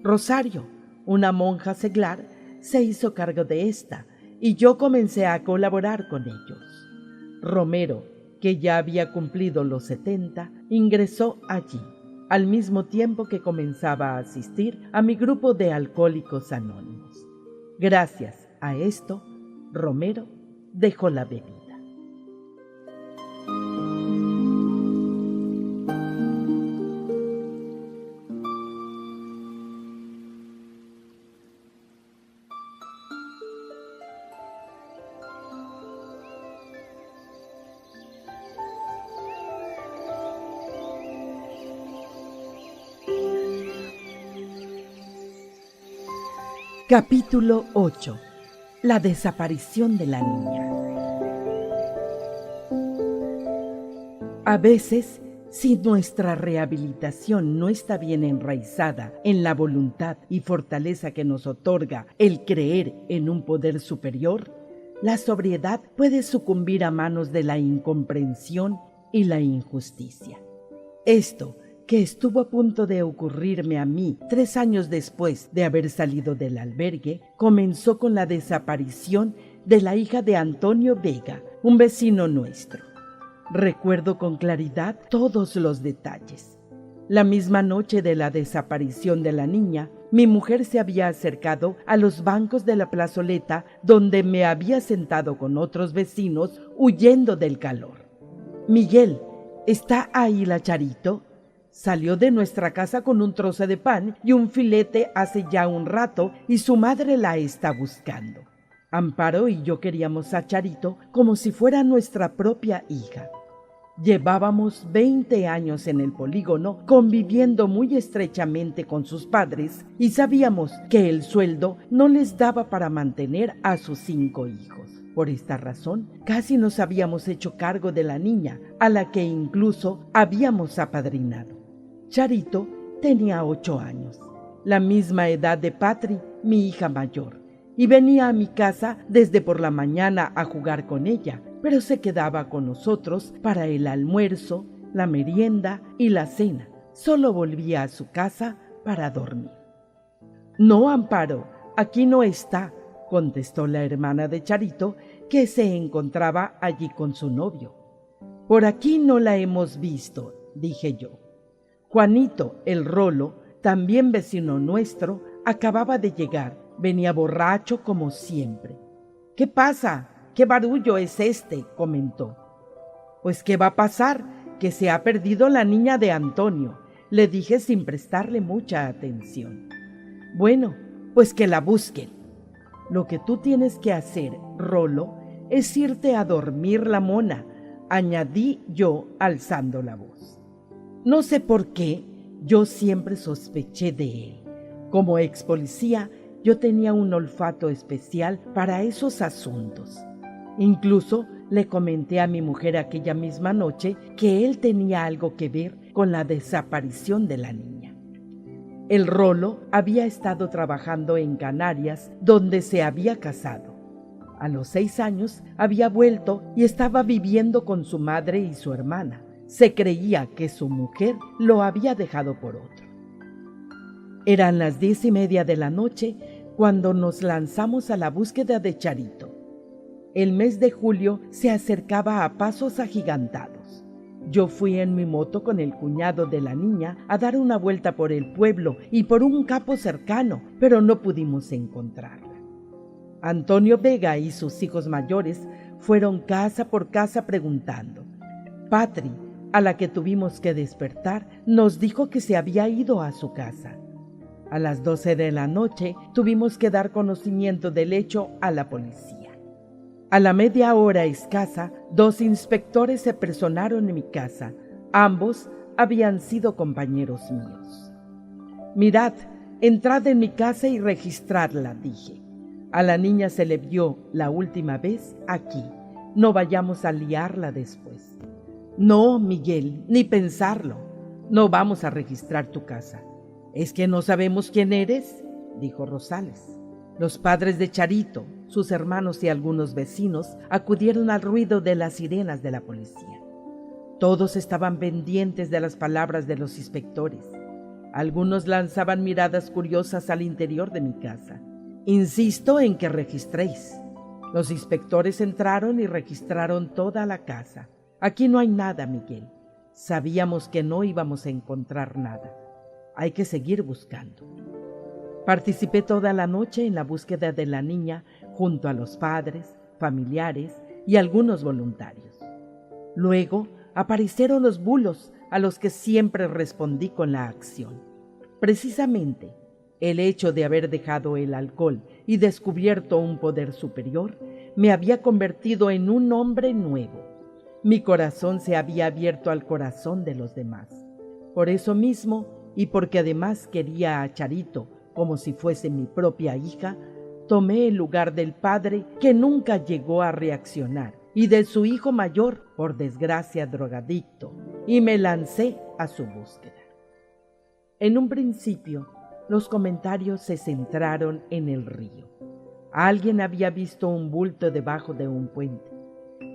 S1: Rosario, una monja seglar, se hizo cargo de esta y yo comencé a colaborar con ellos. Romero, que ya había cumplido los 70, ingresó allí, al mismo tiempo que comenzaba a asistir a mi grupo de alcohólicos anónimos. Gracias a esto, Romero dejó la bebida. Capítulo 8. La desaparición de la niña. A veces, si nuestra rehabilitación no está bien enraizada en la voluntad y fortaleza que nos otorga el creer en un poder superior, la sobriedad puede sucumbir a manos de la incomprensión y la injusticia. Esto, que estuvo a punto de ocurrirme a mí 3 años después de haber salido del albergue, comenzó con la desaparición de la hija de Antonio Vega, un vecino nuestro. Recuerdo con claridad todos los detalles. La misma noche de la desaparición de la niña, mi mujer se había acercado a los bancos de la plazoleta donde me había sentado con otros vecinos huyendo del calor. «Miguel, ¿está ahí la Charito?», Salió de nuestra casa con un trozo de pan y un filete hace ya un rato y su madre la está buscando. Amparo y yo queríamos a Charito como si fuera nuestra propia hija. Llevábamos 20 años en el polígono conviviendo muy estrechamente con sus padres y sabíamos que el sueldo no les daba para mantener a sus 5 hijos. Por esta razón, casi nos habíamos hecho cargo de la niña, a la que incluso habíamos apadrinado. Charito tenía 8 años, la misma edad de Patri, mi hija mayor, y venía a mi casa desde por la mañana a jugar con ella, pero se quedaba con nosotros para el almuerzo, la merienda y la cena. Solo volvía a su casa para dormir. «No, Amparo, aquí no está», contestó la hermana de Charito, que se encontraba allí con su novio. «Por aquí no la hemos visto», dije yo. Juanito, el Rolo, también vecino nuestro, acababa de llegar. Venía borracho como siempre. «¿Qué pasa? ¿Qué barullo es este?», comentó. «Pues, ¿qué va a pasar? Que se ha perdido la niña de Antonio», le dije sin prestarle mucha atención. «Bueno, pues que la busquen. Lo que tú tienes que hacer, Rolo, es irte a dormir la mona», añadí yo alzando la voz. No sé por qué, yo siempre sospeché de él. Como ex policía, yo tenía un olfato especial para esos asuntos. Incluso le comenté a mi mujer aquella misma noche que él tenía algo que ver con la desaparición de la niña. El Rolo había estado trabajando en Canarias, donde se había casado. A los 6 años había vuelto y estaba viviendo con su madre y su hermana. Se creía que su mujer lo había dejado por otro. Eran las 10:30 de la noche cuando nos lanzamos a la búsqueda de Charito. El mes de julio se acercaba a pasos agigantados. Yo fui en mi moto con el cuñado de la niña a dar una vuelta por el pueblo y por un campo cercano, pero no pudimos encontrarla. Antonio Vega y sus hijos mayores fueron casa por casa preguntando. Patri, a la que tuvimos que despertar, nos dijo que se había ido a su casa. A las 12 de la noche tuvimos que dar conocimiento del hecho a la policía. A la media hora escasa, 2 inspectores se personaron en mi casa. Ambos habían sido compañeros míos. «Mirad, entrad en mi casa y registradla», dije. «A la niña se le vio la última vez aquí. No vayamos a liarla después». «No, Miguel, ni pensarlo. No vamos a registrar tu casa». «¿Es que no sabemos quién eres?», dijo Rosales. Los padres de Charito, sus hermanos y algunos vecinos acudieron al ruido de las sirenas de la policía. Todos estaban pendientes de las palabras de los inspectores. Algunos lanzaban miradas curiosas al interior de mi casa. «Insisto en que registréis». Los inspectores entraron y registraron toda la casa. «Aquí no hay nada, Miguel. Sabíamos que no íbamos a encontrar nada. Hay que seguir buscando». Participé toda la noche en la búsqueda de la niña junto a los padres, familiares y algunos voluntarios. Luego aparecieron los bulos a los que siempre respondí con la acción. Precisamente, el hecho de haber dejado el alcohol y descubierto un poder superior me había convertido en un hombre nuevo. Mi corazón se había abierto al corazón de los demás. Por eso mismo, y porque además quería a Charito como si fuese mi propia hija, tomé el lugar del padre que nunca llegó a reaccionar y de su hijo mayor, por desgracia drogadicto, y me lancé a su búsqueda. En un principio, los comentarios se centraron en el río. Alguien había visto un bulto debajo de un puente.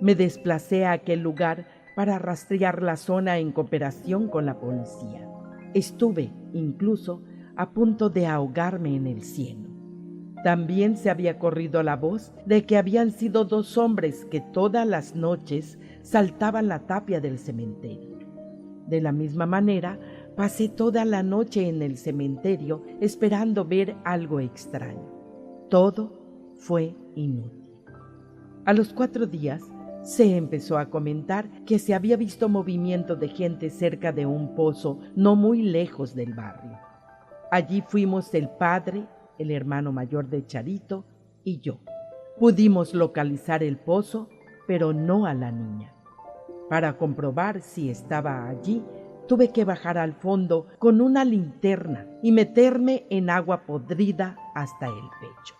S1: Me desplacé a aquel lugar para rastrear la zona en cooperación con la policía. Estuve, incluso, a punto de ahogarme en el cieno. También se había corrido la voz de que habían sido 2 hombres que todas las noches saltaban la tapia del cementerio. De la misma manera, pasé toda la noche en el cementerio esperando ver algo extraño. Todo fue inútil. A los 4 días Se empezó a comentar que se había visto movimiento de gente cerca de un pozo no muy lejos del barrio. Allí fuimos el padre, el hermano mayor de Charito y yo. Pudimos localizar el pozo, pero no a la niña. Para comprobar si estaba allí, tuve que bajar al fondo con una linterna y meterme en agua podrida hasta el pecho.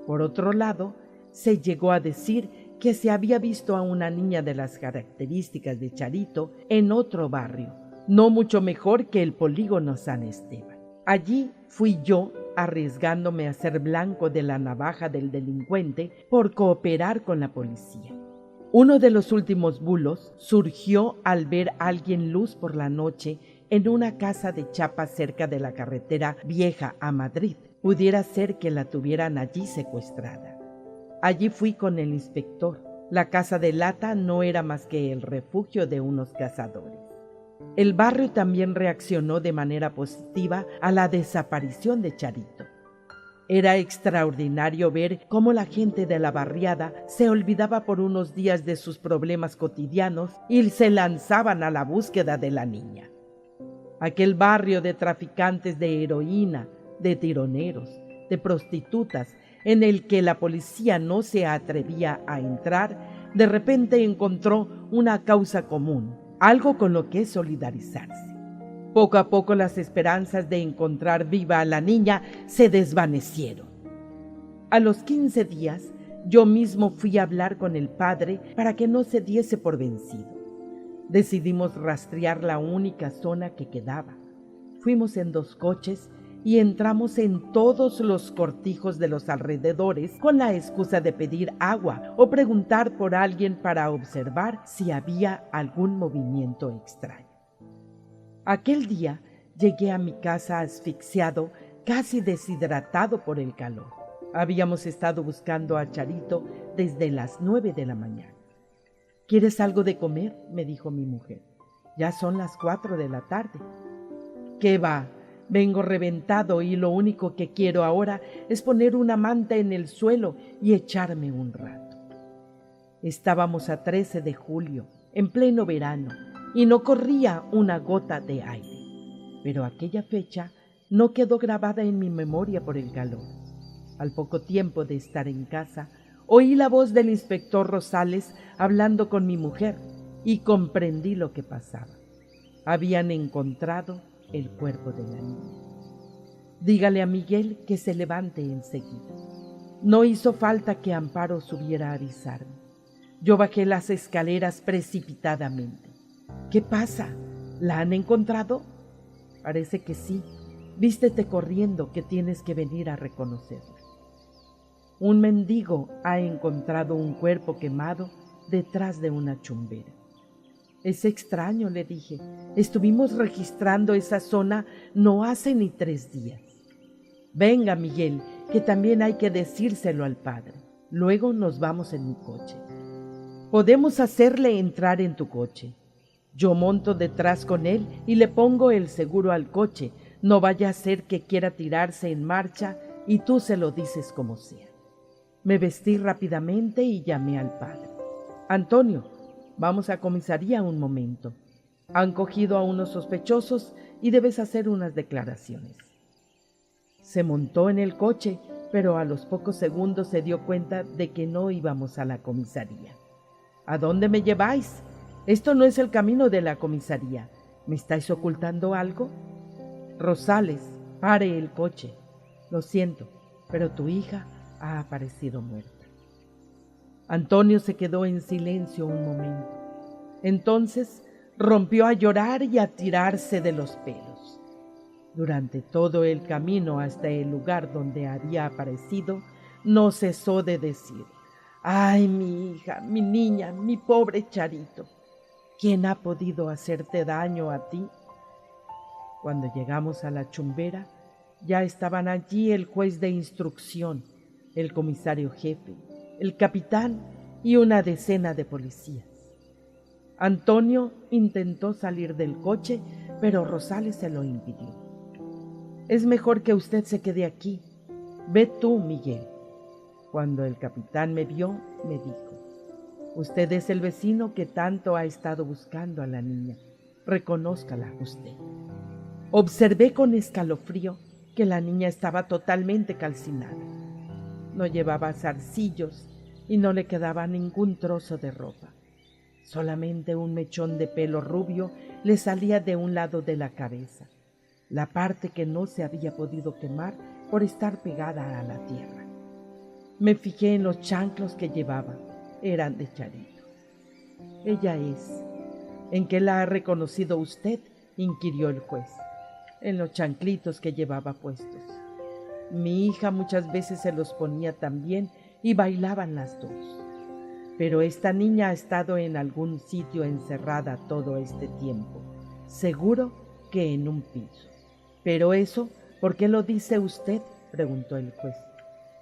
S1: Por otro lado, se llegó a decir que se había visto a una niña de las características de Charito en otro barrio, no mucho mejor que el polígono San Esteban. Allí fui yo arriesgándome a ser blanco de la navaja del delincuente por cooperar con la policía. Uno de los últimos bulos surgió al ver a alguien luz por la noche en una casa de chapa cerca de la carretera vieja a Madrid. Pudiera ser que la tuvieran allí secuestrada. Allí fui con el inspector. La casa de lata no era más que el refugio de unos cazadores. El barrio también reaccionó de manera positiva a la desaparición de Charito. Era extraordinario ver cómo la gente de la barriada se olvidaba por unos días de sus problemas cotidianos y se lanzaban a la búsqueda de la niña. Aquel barrio de traficantes de heroína, de tironeros, de prostitutas, en el que la policía no se atrevía a entrar, de repente encontró una causa común, algo con lo que solidarizarse. Poco a poco las esperanzas de encontrar viva a la niña se desvanecieron. A los 15 días, yo mismo fui a hablar con el padre para que no se diese por vencido. Decidimos rastrear la única zona que quedaba. Fuimos en 2 coches y entramos en todos los cortijos de los alrededores con la excusa de pedir agua o preguntar por alguien para observar si había algún movimiento extraño. Aquel día llegué a mi casa asfixiado, casi deshidratado por el calor. Habíamos estado buscando a Charito desde las 9 de la mañana. ¿Quieres algo de comer?, me dijo mi mujer. Ya son las 4 de la tarde. ¿Qué va? Vengo reventado y lo único que quiero ahora es poner una manta en el suelo y echarme un rato. Estábamos a 13 de julio, en pleno verano, y no corría una gota de aire. Pero aquella fecha no quedó grabada en mi memoria por el calor. Al poco tiempo de estar en casa, oí la voz del inspector Rosales hablando con mi mujer y comprendí lo que pasaba. Habían encontrado el cuerpo de la niña. Dígale a Miguel que se levante enseguida. No hizo falta que Amparo subiera a avisarme. Yo bajé las escaleras precipitadamente. ¿Qué pasa? ¿La han encontrado? Parece que sí. Vístete corriendo, que tienes que venir a reconocerla. Un mendigo ha encontrado un cuerpo quemado detrás de una chumbera. Es extraño, le dije. Estuvimos registrando esa zona no hace ni 3 días. Venga, Miguel, que también hay que decírselo al padre. Luego nos vamos en mi coche. Podemos hacerle entrar en tu coche. Yo monto detrás con él y le pongo el seguro al coche. No vaya a ser que quiera tirarse en marcha y tú se lo dices como sea. Me vestí rápidamente y llamé al padre. Antonio, vamos a comisaría un momento. Han cogido a unos sospechosos y debes hacer unas declaraciones. Se montó en el coche, pero a los pocos segundos se dio cuenta de que no íbamos a la comisaría. ¿A dónde me lleváis? Esto no es el camino de la comisaría. ¿Me estáis ocultando algo? Rosales, pare el coche. Lo siento, pero tu hija ha aparecido muerta. Antonio se quedó en silencio un momento. Entonces rompió a llorar y a tirarse de los pelos. Durante todo el camino hasta el lugar donde había aparecido, no cesó de decir: «Ay, mi hija, mi niña, mi pobre Charito. ¿Quién ha podido hacerte daño a ti?». Cuando llegamos a la chumbera, ya estaban allí el juez de instrucción, el comisario jefe, el capitán y una decena de policías. Antonio intentó salir del coche, pero Rosales se lo impidió. «Es mejor que usted se quede aquí. Ve tú, Miguel». Cuando el capitán me vio, me dijo: Usted es el vecino que tanto ha estado buscando a la niña. Reconózcala usted. Observé con escalofrío que la niña estaba totalmente calcinada. No llevaba zarcillos y no le quedaba ningún trozo de ropa. Solamente un mechón de pelo rubio le salía de un lado de la cabeza, la parte que no se había podido quemar por estar pegada a la tierra. Me fijé en los chanclos que llevaba, eran de Charito. Ella es. ¿En qué la ha reconocido usted?, inquirió el juez. En los chanclitos que llevaba puestos. Mi hija muchas veces se los ponía también y bailaban las dos. Pero esta niña ha estado en algún sitio encerrada todo este tiempo, seguro que en un piso. ¿Pero eso, por qué lo dice usted?, preguntó el juez.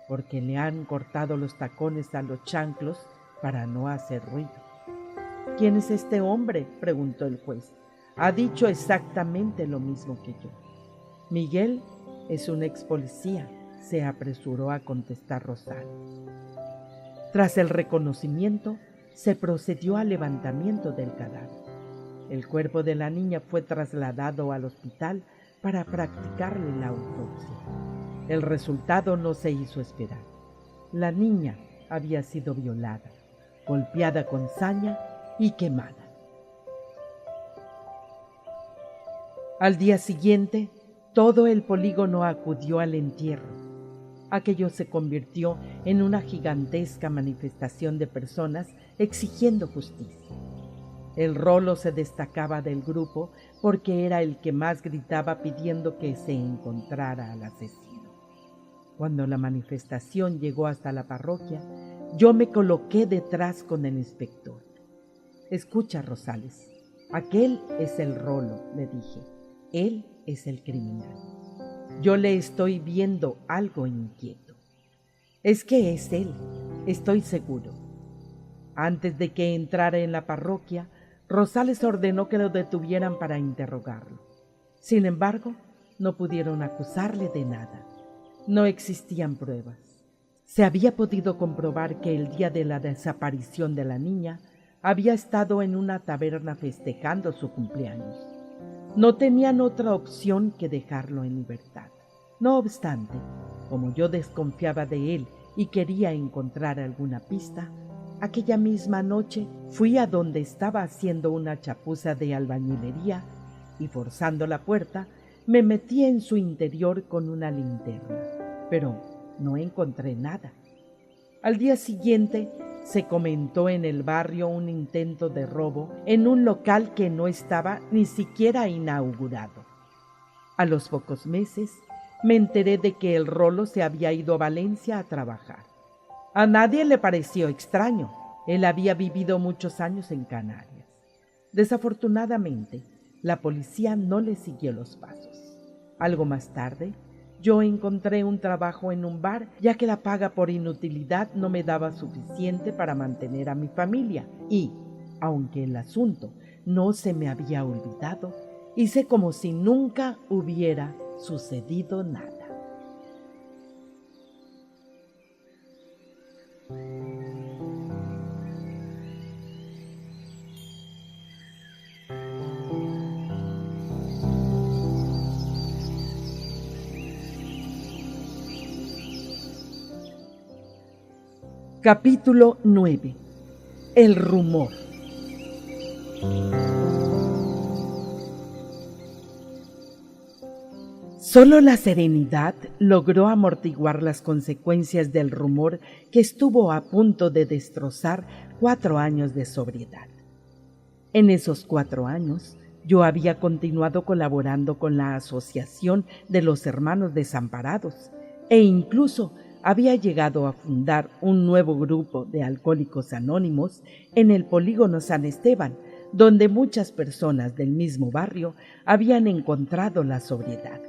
S1: Porque le han cortado los tacones a los chanclos para no hacer ruido. ¿Quién es este hombre?, preguntó el juez. Ha dicho exactamente lo mismo que yo. Miguel es un ex policía, se apresuró a contestar Rosales. Tras el reconocimiento, se procedió al levantamiento del cadáver. El cuerpo de la niña fue trasladado al hospital para practicarle la autopsia. El resultado no se hizo esperar. La niña había sido violada, golpeada con saña y quemada. Al día siguiente, todo el polígono acudió al entierro. Aquello se convirtió en una gigantesca manifestación de personas exigiendo justicia. El Rolo se destacaba del grupo porque era el que más gritaba pidiendo que se encontrara al asesino. Cuando la manifestación llegó hasta la parroquia, yo me coloqué detrás con el inspector. Escucha, Rosales, aquel es el Rolo, le dije. Él es el criminal. Yo le estoy viendo algo inquieto. Es que es él, estoy seguro. Antes de que entrara en la parroquia, Rosales ordenó que lo detuvieran para interrogarlo. Sin embargo, no pudieron acusarle de nada. No existían pruebas. Se había podido comprobar que el día de la desaparición de la niña había estado en una taberna festejando su cumpleaños. No tenían otra opción que dejarlo en libertad. No obstante, como yo desconfiaba de él y quería encontrar alguna pista, aquella misma noche fui a donde estaba haciendo una chapuza de albañilería y, forzando la puerta, me metí en su interior con una linterna, pero no encontré nada. Al día siguiente se comentó en el barrio un intento de robo en un local que no estaba ni siquiera inaugurado. A los pocos meses me enteré de que el Rolo se había ido a Valencia a trabajar. A nadie le pareció extraño. Él había vivido muchos años en Canarias. Desafortunadamente, la policía no le siguió los pasos. Algo más tarde, yo encontré un trabajo en un bar, ya que la paga por inutilidad no me daba suficiente para mantener a mi familia y, aunque el asunto no se me había olvidado, hice como si nunca hubiera sucedido nada. Capítulo 9. El rumor. Solo la serenidad logró amortiguar las consecuencias del rumor que estuvo a punto de destrozar 4 años de sobriedad. En esos 4 años, yo había continuado colaborando con la Asociación de los Hermanos Desamparados e incluso había llegado a fundar un nuevo grupo de alcohólicos anónimos en el polígono San Esteban, donde muchas personas del mismo barrio habían encontrado la sobriedad.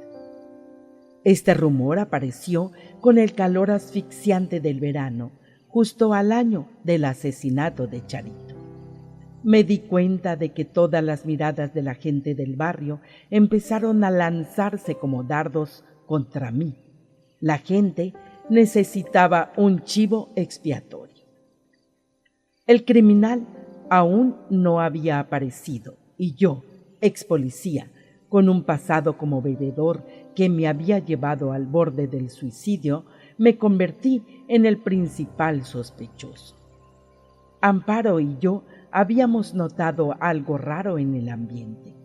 S1: Este rumor apareció con el calor asfixiante del verano, justo al año del asesinato de Charito. Me di cuenta de que todas las miradas de la gente del barrio empezaron a lanzarse como dardos contra mí. La gente necesitaba un chivo expiatorio. El criminal aún no había aparecido y yo, ex policía, con un pasado como bebedor que me había llevado al borde del suicidio, me convertí en el principal sospechoso. Amparo y yo habíamos notado algo raro en el ambiente.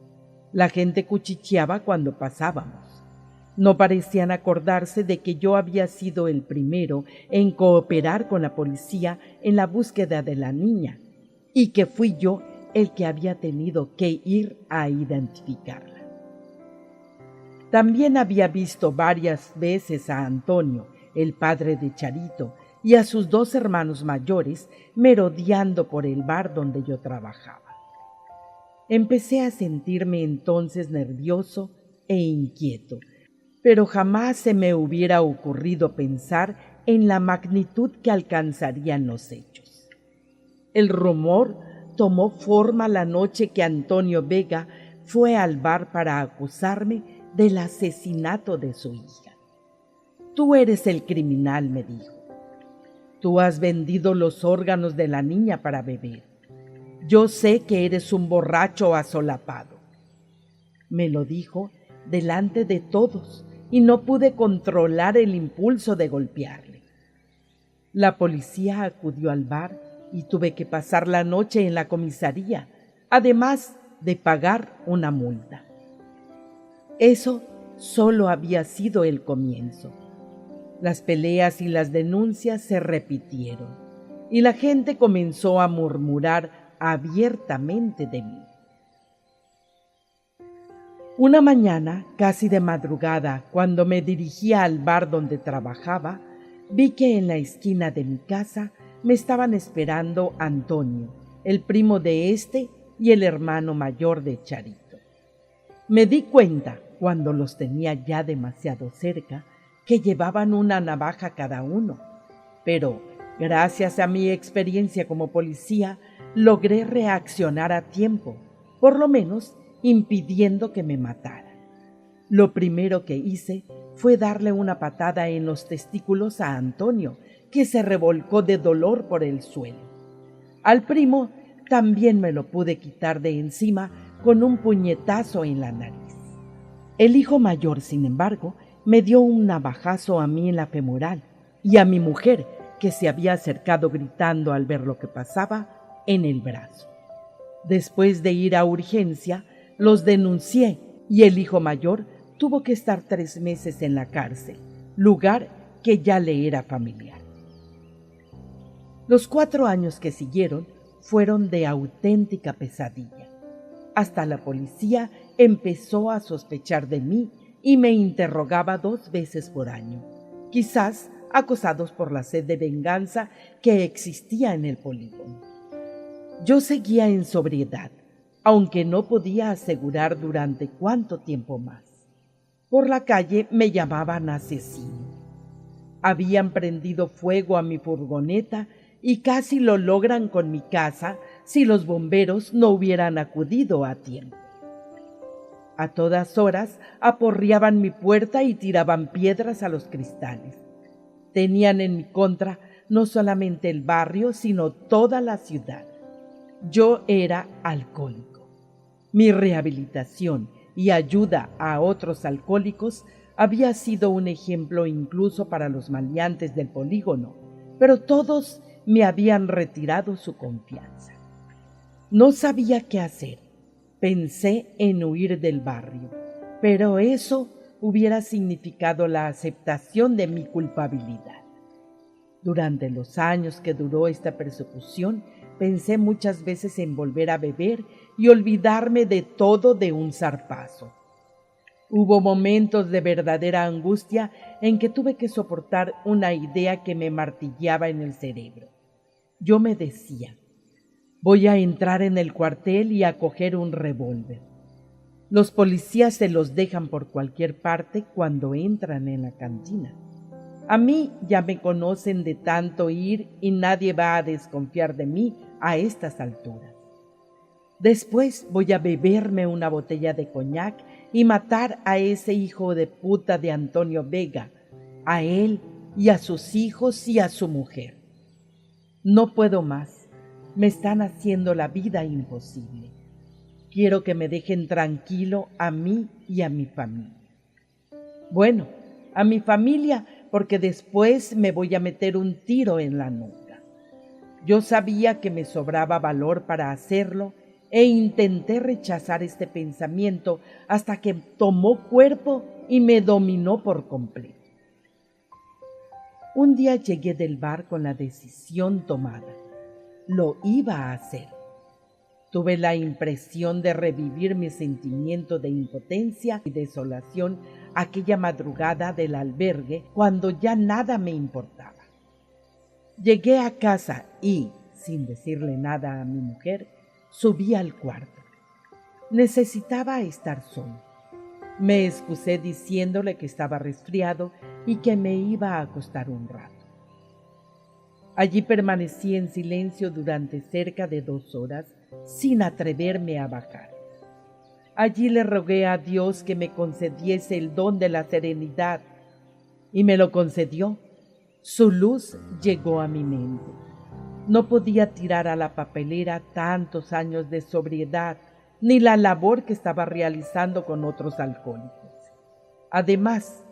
S1: La gente cuchicheaba cuando pasábamos. No parecían acordarse de que yo había sido el primero en cooperar con la policía en la búsqueda de la niña y que fui yo el que había tenido que ir a identificarla. También había visto varias veces a Antonio, el padre de Charito, y a sus 2 hermanos mayores merodeando por el bar donde yo trabajaba. Empecé a sentirme entonces nervioso e inquieto, pero jamás se me hubiera ocurrido pensar en la magnitud que alcanzarían los hechos. El rumor tomó forma la noche que Antonio Vega fue al bar para acusarme del asesinato de su hija. Tú eres el criminal, me dijo. Tú has vendido los órganos de la niña para beber. Yo sé que eres un borracho asolapado. Me lo dijo delante de todos y no pude controlar el impulso de golpearle. La policía acudió al bar y tuve que pasar la noche en la comisaría, además de pagar una multa. Eso solo había sido el comienzo. Las peleas y las denuncias se repitieron y la gente comenzó a murmurar abiertamente de mí. Una mañana, casi de madrugada, cuando me dirigía al bar donde trabajaba, vi que en la esquina de mi casa me estaban esperando Antonio, el primo de este y el hermano mayor de Charito. Me di cuenta, cuando los tenía ya demasiado cerca, que llevaban una navaja cada uno, pero gracias a mi experiencia como policía logré reaccionar a tiempo, por lo menos impidiendo que me matara. Lo primero que hice fue darle una patada en los testículos a Antonio, que se revolcó de dolor por el suelo. Al primo también me lo pude quitar de encima con un puñetazo en la nariz. El hijo mayor, sin embargo, me dio un navajazo a mí en la femoral y a mi mujer, que se había acercado gritando al ver lo que pasaba, en el brazo. Después de ir a urgencia, los denuncié y el hijo mayor tuvo que estar 3 meses en la cárcel, lugar que ya le era familiar. Los 4 años que siguieron fueron de auténtica pesadilla. Hasta la policía empezó a sospechar de mí y me interrogaba 2 veces por año, quizás acosados por la sed de venganza que existía en el polígono. Yo seguía en sobriedad, aunque no podía asegurar durante cuánto tiempo más. Por la calle me llamaban asesino. Habían prendido fuego a mi furgoneta y casi lo logran con mi casa si los bomberos no hubieran acudido a tiempo. A todas horas aporreaban mi puerta y tiraban piedras a los cristales. Tenían en mi contra no solamente el barrio, sino toda la ciudad. Yo era alcohólico. Mi rehabilitación y ayuda a otros alcohólicos había sido un ejemplo incluso para los maleantes del polígono, pero todos me habían retirado su confianza. No sabía qué hacer. Pensé en huir del barrio, pero eso hubiera significado la aceptación de mi culpabilidad. Durante los años que duró esta persecución, pensé muchas veces en volver a beber y olvidarme de todo de un zarpazo. Hubo momentos de verdadera angustia en que tuve que soportar una idea que me martilleaba en el cerebro. Yo me decía, voy a entrar en el cuartel y a coger un revólver. Los policías se los dejan por cualquier parte cuando entran en la cantina. A mí ya me conocen de tanto ir y nadie va a desconfiar de mí a estas alturas. Después voy a beberme una botella de coñac y matar a ese hijo de puta de Antonio Vega, a él y a sus hijos y a su mujer. No puedo más. Me están haciendo la vida imposible. Quiero que me dejen tranquilo a mí y a mi familia. Bueno, a mi familia, porque después me voy a meter un tiro en la nuca. Yo sabía que me sobraba valor para hacerlo e intenté rechazar este pensamiento hasta que tomó cuerpo y me dominó por completo. Un día llegué del bar con la decisión tomada. Lo iba a hacer. Tuve la impresión de revivir mi sentimiento de impotencia y desolación aquella madrugada del albergue cuando ya nada me importaba. Llegué a casa y, sin decirle nada a mi mujer, subí al cuarto. Necesitaba estar solo. Me excusé diciéndole que estaba resfriado y que me iba a acostar un rato. Allí permanecí en silencio durante cerca de 2 horas sin atreverme a bajar. Allí le rogué a Dios que me concediese el don de la serenidad y me lo concedió. Su luz llegó a mi mente. No podía tirar a la papelera tantos años de sobriedad ni la labor que estaba realizando con otros alcohólicos. Además,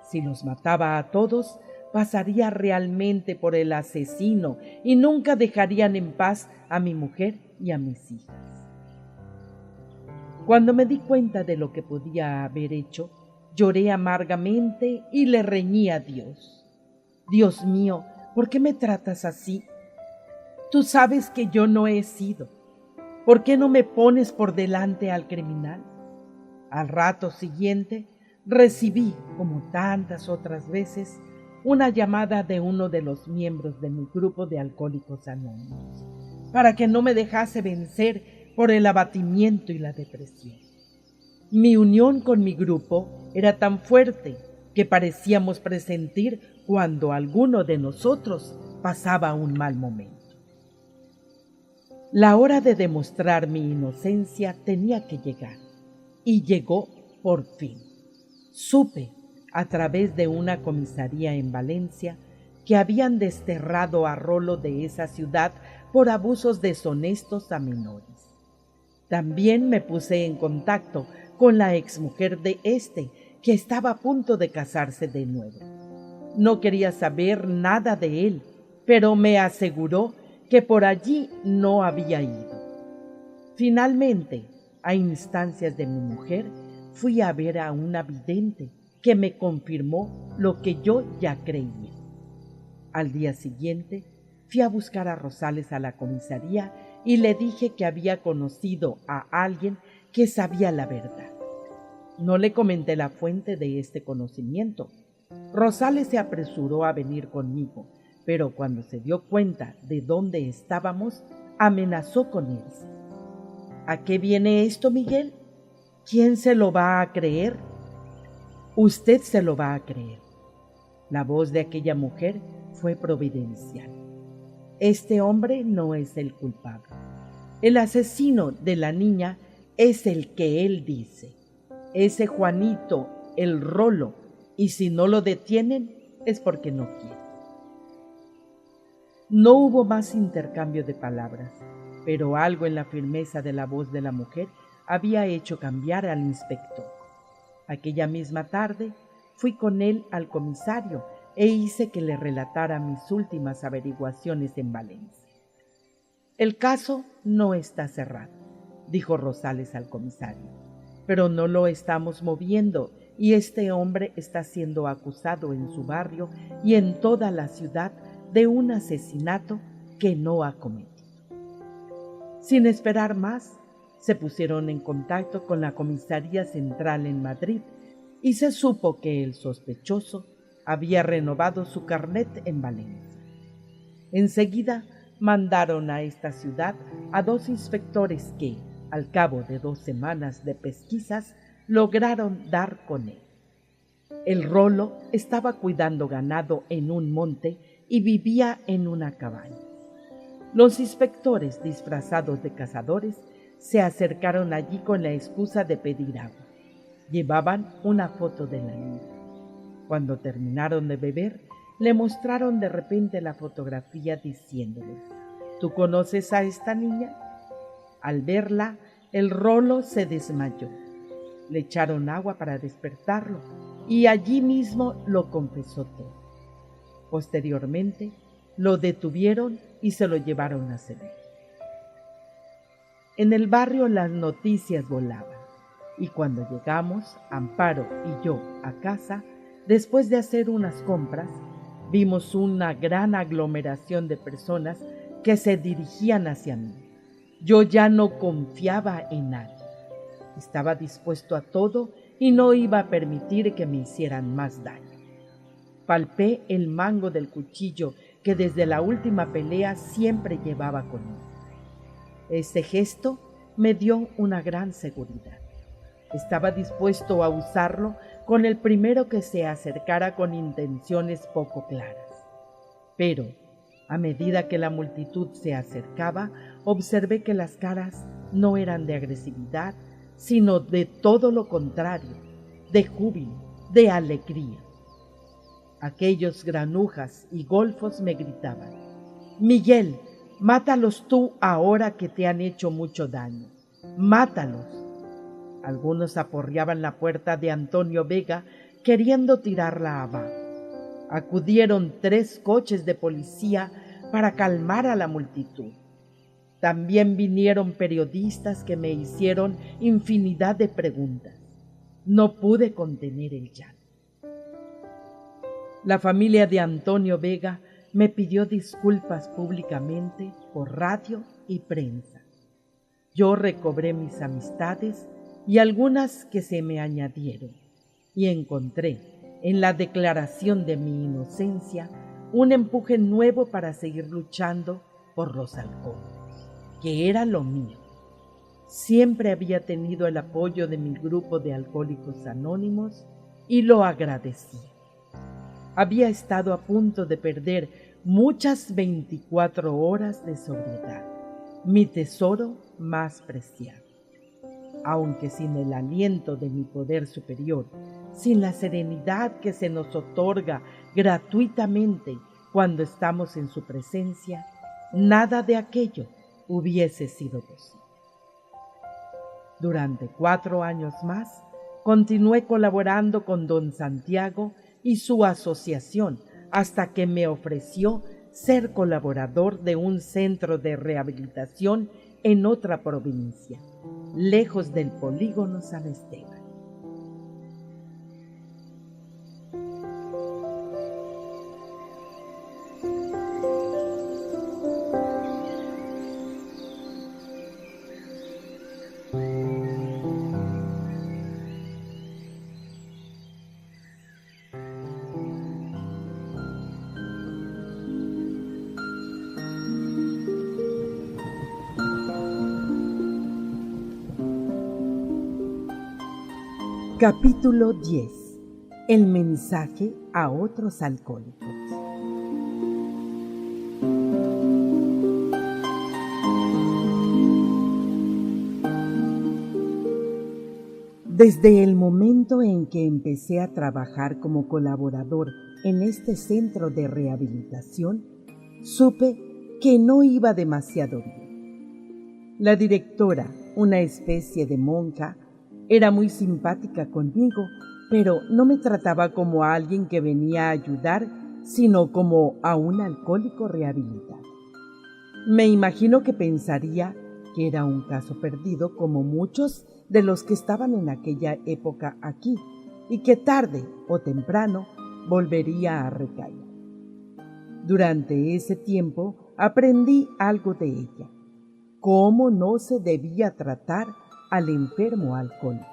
S1: si los mataba a todos, pasaría realmente por el asesino y nunca dejarían en paz a mi mujer y a mis hijas. Cuando me di cuenta de lo que podía haber hecho, lloré amargamente y le reñí a Dios. Dios mío, ¿por qué me tratas así? Tú sabes que yo no he sido. ¿Por qué no me pones por delante al criminal? Al rato siguiente, recibí, como tantas otras veces, una llamada de uno de los miembros de mi grupo de Alcohólicos Anónimos, para que no me dejase vencer por el abatimiento y la depresión. Mi unión con mi grupo era tan fuerte que parecíamos presentir cuando alguno de nosotros pasaba un mal momento. La hora de demostrar mi inocencia tenía que llegar, y llegó por fin. Supe, a través de una comisaría en Valencia, que habían desterrado a Rolo de esa ciudad por abusos deshonestos a menores. También me puse en contacto con la exmujer de este, que estaba a punto de casarse de nuevo. No quería saber nada de él, pero me aseguró que por allí no había ido. Finalmente, a instancias de mi mujer, fui a ver a una vidente que me confirmó lo que yo ya creía. Al día siguiente, fui a buscar a Rosales a la comisaría y le dije que había conocido a alguien que sabía la verdad. No le comenté la fuente de este conocimiento. Rosales se apresuró a venir conmigo, pero cuando se dio cuenta de dónde estábamos, amenazó con irse. ¿A qué viene esto, Miguel? ¿Quién se lo va a creer? Usted se lo va a creer. La voz de aquella mujer fue providencial. Este hombre no es el culpable. El asesino de la niña es el que él dice. Ese Juanito, el Rolo, y si no lo detienen es porque no quiere. No hubo más intercambio de palabras, pero algo en la firmeza de la voz de la mujer había hecho cambiar al inspector. Aquella misma tarde fui con él al comisario e hice que le relatara mis últimas averiguaciones en Valencia. El caso no está cerrado, dijo Rosales al comisario, pero no lo estamos moviendo y este hombre está siendo acusado en su barrio y en toda la ciudad de un asesinato que no ha cometido. Sin esperar más, se pusieron en contacto con la comisaría central en Madrid y se supo que el sospechoso había renovado su carnet en Valencia. Enseguida mandaron a esta ciudad a 2 inspectores que, al cabo de 2 semanas de pesquisas, lograron dar con él. El Rolo estaba cuidando ganado en un monte y vivía en una cabaña. Los inspectores, disfrazados de cazadores, se acercaron allí con la excusa de pedir agua. Llevaban una foto de la niña. Cuando terminaron de beber, le mostraron de repente la fotografía diciéndoles: ¿Tú conoces a esta niña? Al verla, el rolo se desmayó. Le echaron agua para despertarlo y allí mismo lo confesó todo. Posteriormente, lo detuvieron y se lo llevaron a Cedeño. En el barrio las noticias volaban y cuando llegamos, Amparo y yo, a casa, después de hacer unas compras, vimos una gran aglomeración de personas que se dirigían hacia mí. Yo ya no confiaba en nadie. Estaba dispuesto a todo y no iba a permitir que me hicieran más daño. Palpé el mango del cuchillo que desde la última pelea siempre llevaba conmigo. Este gesto me dio una gran seguridad. Estaba dispuesto a usarlo con el primero que se acercara con intenciones poco claras. Pero, a medida que la multitud se acercaba, observé que las caras no eran de agresividad, sino de todo lo contrario, de júbilo, de alegría. Aquellos granujas y golfos me gritaban: «Miguel, mátalos tú ahora que te han hecho mucho daño. ¡Mátalos!». Algunos aporreaban la puerta de Antonio Vega queriendo tirarla abajo. Acudieron 3 coches de policía para calmar a la multitud. También vinieron periodistas que me hicieron infinidad de preguntas. No pude contener el llanto. La familia de Antonio Vega me pidió disculpas públicamente por radio y prensa. Yo recobré mis amistades y algunas que se me añadieron, y encontré en la declaración de mi inocencia un empuje nuevo para seguir luchando por los alcohólicos, que era lo mío. Siempre había tenido el apoyo de mi grupo de alcohólicos anónimos y lo agradecía. Había estado a punto de perder muchas 24 horas de sobriedad, mi tesoro más preciado. Aunque sin el aliento de mi poder superior, sin la serenidad que se nos otorga gratuitamente cuando estamos en su presencia, nada de aquello hubiese sido posible. Durante 4 años más, continué colaborando con don Santiago y su asociación hasta que me ofreció ser colaborador de un centro de rehabilitación en otra provincia, lejos del polígono San Esteban. Capítulo 10. El mensaje a otros alcohólicos. Desde el momento en que empecé a trabajar como colaborador en este centro de rehabilitación, supe que no iba demasiado bien. La directora, una especie de monja, era muy simpática conmigo, pero no me trataba como a alguien que venía a ayudar, sino como a un alcohólico rehabilitado. Me imagino que pensaría que era un caso perdido como muchos de los que estaban en aquella época aquí, y que tarde o temprano volvería a recaer. Durante ese tiempo aprendí algo de ella: cómo no se debía tratar al enfermo alcohólico.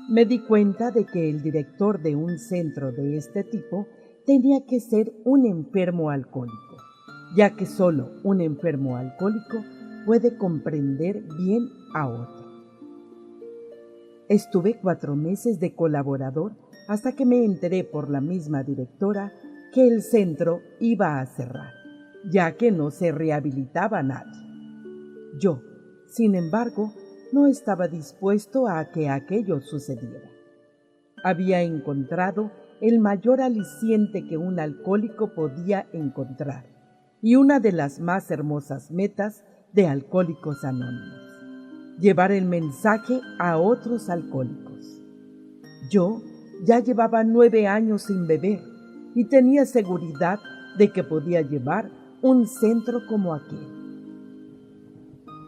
S1: Me di cuenta de que el director de un centro de este tipo tenía que ser un enfermo alcohólico, ya que solo un enfermo alcohólico puede comprender bien a otro. Estuve 4 meses de colaborador hasta que me enteré por la misma directora que el centro iba a cerrar, ya que no se rehabilitaba a nadie. Yo, sin embargo, no estaba dispuesto a que aquello sucediera. Había encontrado el mayor aliciente que un alcohólico podía encontrar, y una de las más hermosas metas de Alcohólicos Anónimos: llevar el mensaje a otros alcohólicos. Yo ya llevaba 9 años sin beber y tenía seguridad de que podía llevar un centro como aquel.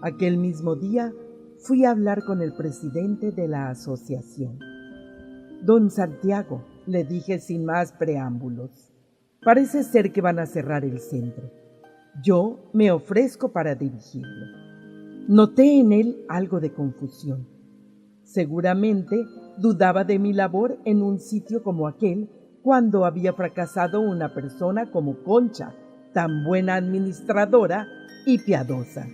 S1: Aquel mismo día fui a hablar con el presidente de la asociación. Don Santiago, le dije sin más preámbulos, parece ser que van a cerrar el centro. Yo me ofrezco para dirigirlo. Noté en él algo de confusión. Seguramente dudaba de mi labor en un sitio como aquel cuando había fracasado una persona como Concha, tan buena administradora y piadosa.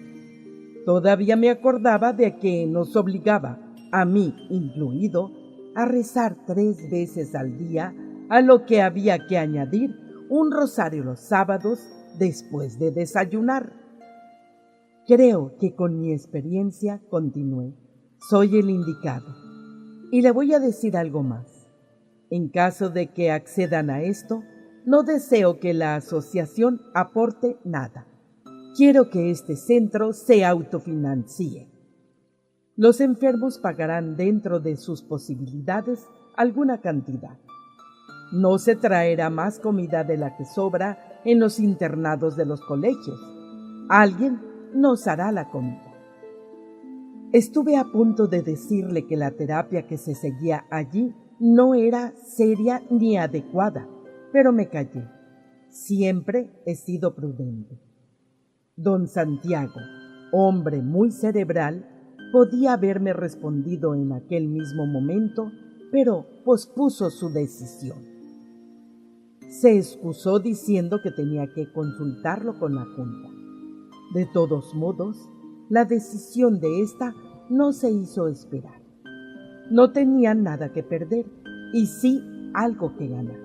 S1: Todavía me acordaba de que nos obligaba, a mí incluido, a rezar 3 veces al día, a lo que había que añadir un rosario los sábados después de desayunar. Creo que con mi experiencia, continué, soy el indicado. Y le voy a decir algo más. En caso de que accedan a esto, no deseo que la asociación aporte nada. Quiero que este centro se autofinancie. Los enfermos pagarán dentro de sus posibilidades alguna cantidad. No se traerá más comida de la que sobra en los internados de los colegios. Alguien nos hará la comida. Estuve a punto de decirle que la terapia que se seguía allí no era seria ni adecuada, pero me callé. Siempre he sido prudente. Don Santiago, hombre muy cerebral, podía haberme respondido en aquel mismo momento, pero pospuso su decisión. Se excusó diciendo que tenía que consultarlo con la Junta. De todos modos, la decisión de ésta no se hizo esperar. No tenía nada que perder y sí algo que ganar.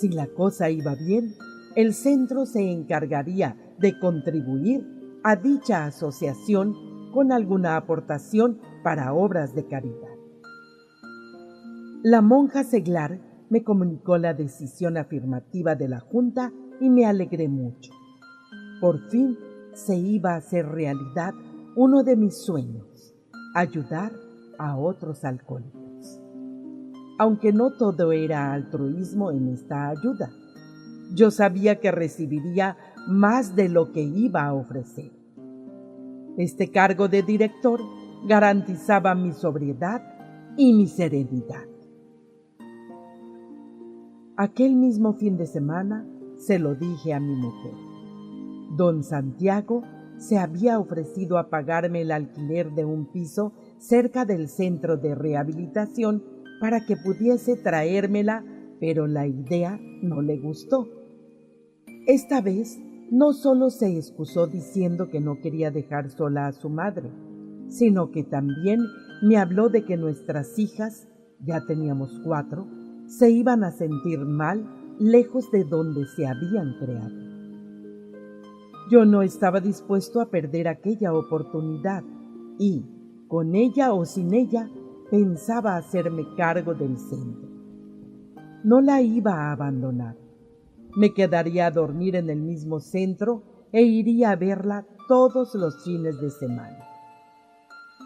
S1: Si la cosa iba bien, el centro se encargaría de contribuir a dicha asociación con alguna aportación para obras de caridad. La monja seglar me comunicó la decisión afirmativa de la Junta y me alegré mucho. Por fin se iba a hacer realidad uno de mis sueños, ayudar a otros alcohólicos. Aunque no todo era altruismo en esta ayuda, yo sabía que recibiría más de lo que iba a ofrecer. Este cargo de director garantizaba mi sobriedad y mi serenidad. Aquel mismo fin de semana se lo dije a mi mujer. Don Santiago se había ofrecido a pagarme el alquiler de un piso cerca del centro de rehabilitación para que pudiese traérmela, pero la idea no le gustó. Esta vez no solo se excusó diciendo que no quería dejar sola a su madre, sino que también me habló de que nuestras hijas, ya teníamos 4, se iban a sentir mal lejos de donde se habían creado. Yo no estaba dispuesto a perder aquella oportunidad y, con ella o sin ella, pensaba hacerme cargo del centro. No la iba a abandonar. Me quedaría a dormir en el mismo centro e iría a verla todos los fines de semana.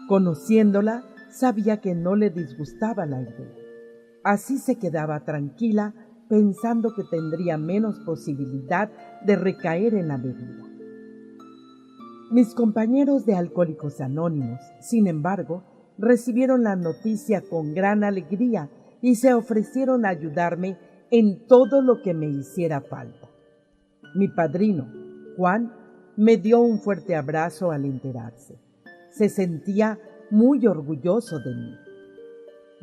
S1: Conociéndola, sabía que no le disgustaba la idea. Así se quedaba tranquila, pensando que tendría menos posibilidad de recaer en la bebida. Mis compañeros de Alcohólicos Anónimos, sin embargo, recibieron la noticia con gran alegría y se ofrecieron a ayudarme en todo lo que me hiciera falta. Mi padrino, Juan, me dio un fuerte abrazo al enterarse. Se sentía muy orgulloso de mí.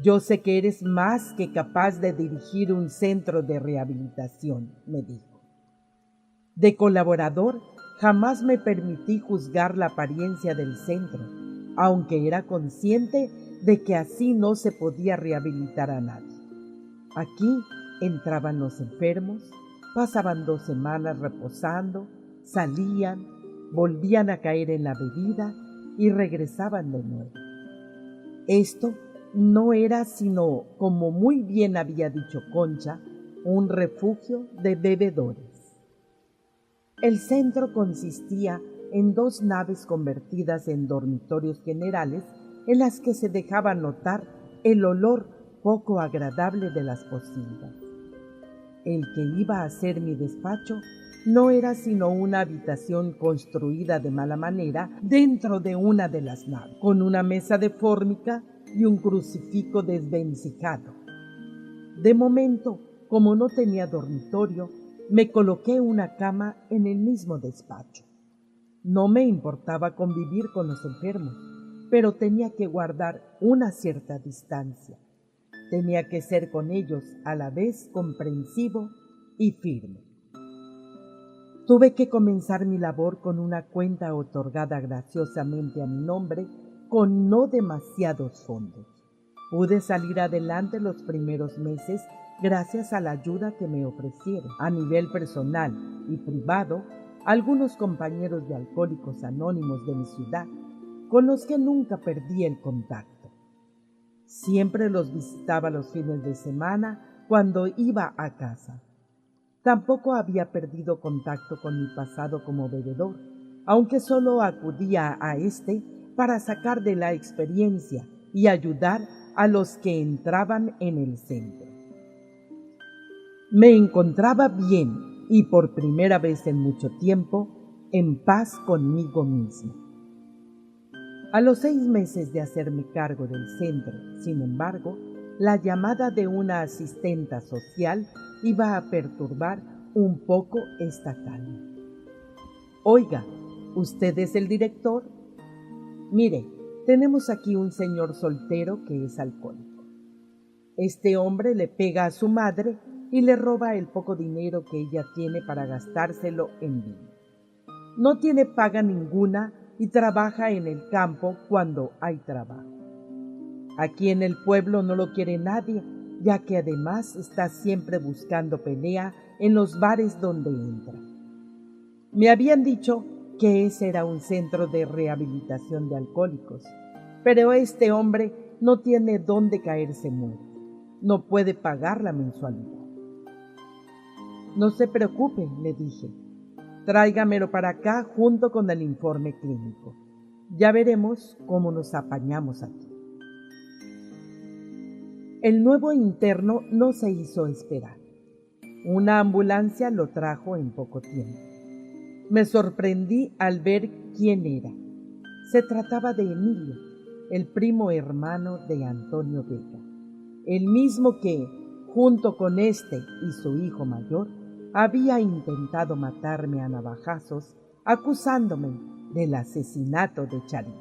S1: Yo sé que eres más que capaz de dirigir un centro de rehabilitación, me dijo. De colaborador, jamás me permití juzgar la apariencia del centro, aunque era consciente de que así no se podía rehabilitar a nadie. Aquí entraban los enfermos, pasaban 2 semanas reposando, salían, volvían a caer en la bebida y regresaban de nuevo. Esto no era sino, como muy bien había dicho Concha, un refugio de bebedores. El centro consistía en 2 naves convertidas en dormitorios generales en las que se dejaba notar el olor poco agradable de las pocilgas. El que iba a ser mi despacho no era sino una habitación construida de mala manera dentro de una de las naves, con una mesa de fórmica y un crucifijo desvencijado. De momento, como no tenía dormitorio, me coloqué una cama en el mismo despacho. No me importaba convivir con los enfermos, pero tenía que guardar una cierta distancia. Tenía que ser con ellos a la vez comprensivo y firme. Tuve que comenzar mi labor con una cuenta otorgada graciosamente a mi nombre, con no demasiados fondos. Pude salir adelante los primeros meses gracias a la ayuda que me ofrecieron. A nivel personal y privado, algunos compañeros de Alcohólicos Anónimos de mi ciudad, con los que nunca perdí el contacto. Siempre los visitaba los fines de semana cuando iba a casa. Tampoco había perdido contacto con mi pasado como bebedor, aunque solo acudía a este para sacar de la experiencia y ayudar a los que entraban en el centro. Me encontraba bien y por primera vez en mucho tiempo en paz conmigo mismo. A los 6 meses de hacerme cargo del centro, sin embargo, la llamada de una asistenta social iba a perturbar un poco esta calma. Oiga, ¿usted es el director? Mire, tenemos aquí un señor soltero que es alcohólico. Este hombre le pega a su madre y le roba el poco dinero que ella tiene para gastárselo en vino. No tiene paga ninguna y trabaja en el campo cuando hay trabajo. Aquí en el pueblo no lo quiere nadie, ya que además está siempre buscando pelea en los bares donde entra. Me habían dicho que ese era un centro de rehabilitación de alcohólicos, pero este hombre no tiene dónde caerse muerto. No puede pagar la mensualidad. No se preocupe, le dije. Tráigamelo para acá junto con el informe clínico. Ya veremos cómo nos apañamos aquí. El nuevo interno no se hizo esperar. Una ambulancia lo trajo en poco tiempo. Me sorprendí al ver quién era. Se trataba de Emilio, el primo hermano de Antonio Vega, el mismo que, junto con este y su hijo mayor, había intentado matarme a navajazos, acusándome del asesinato de Charito.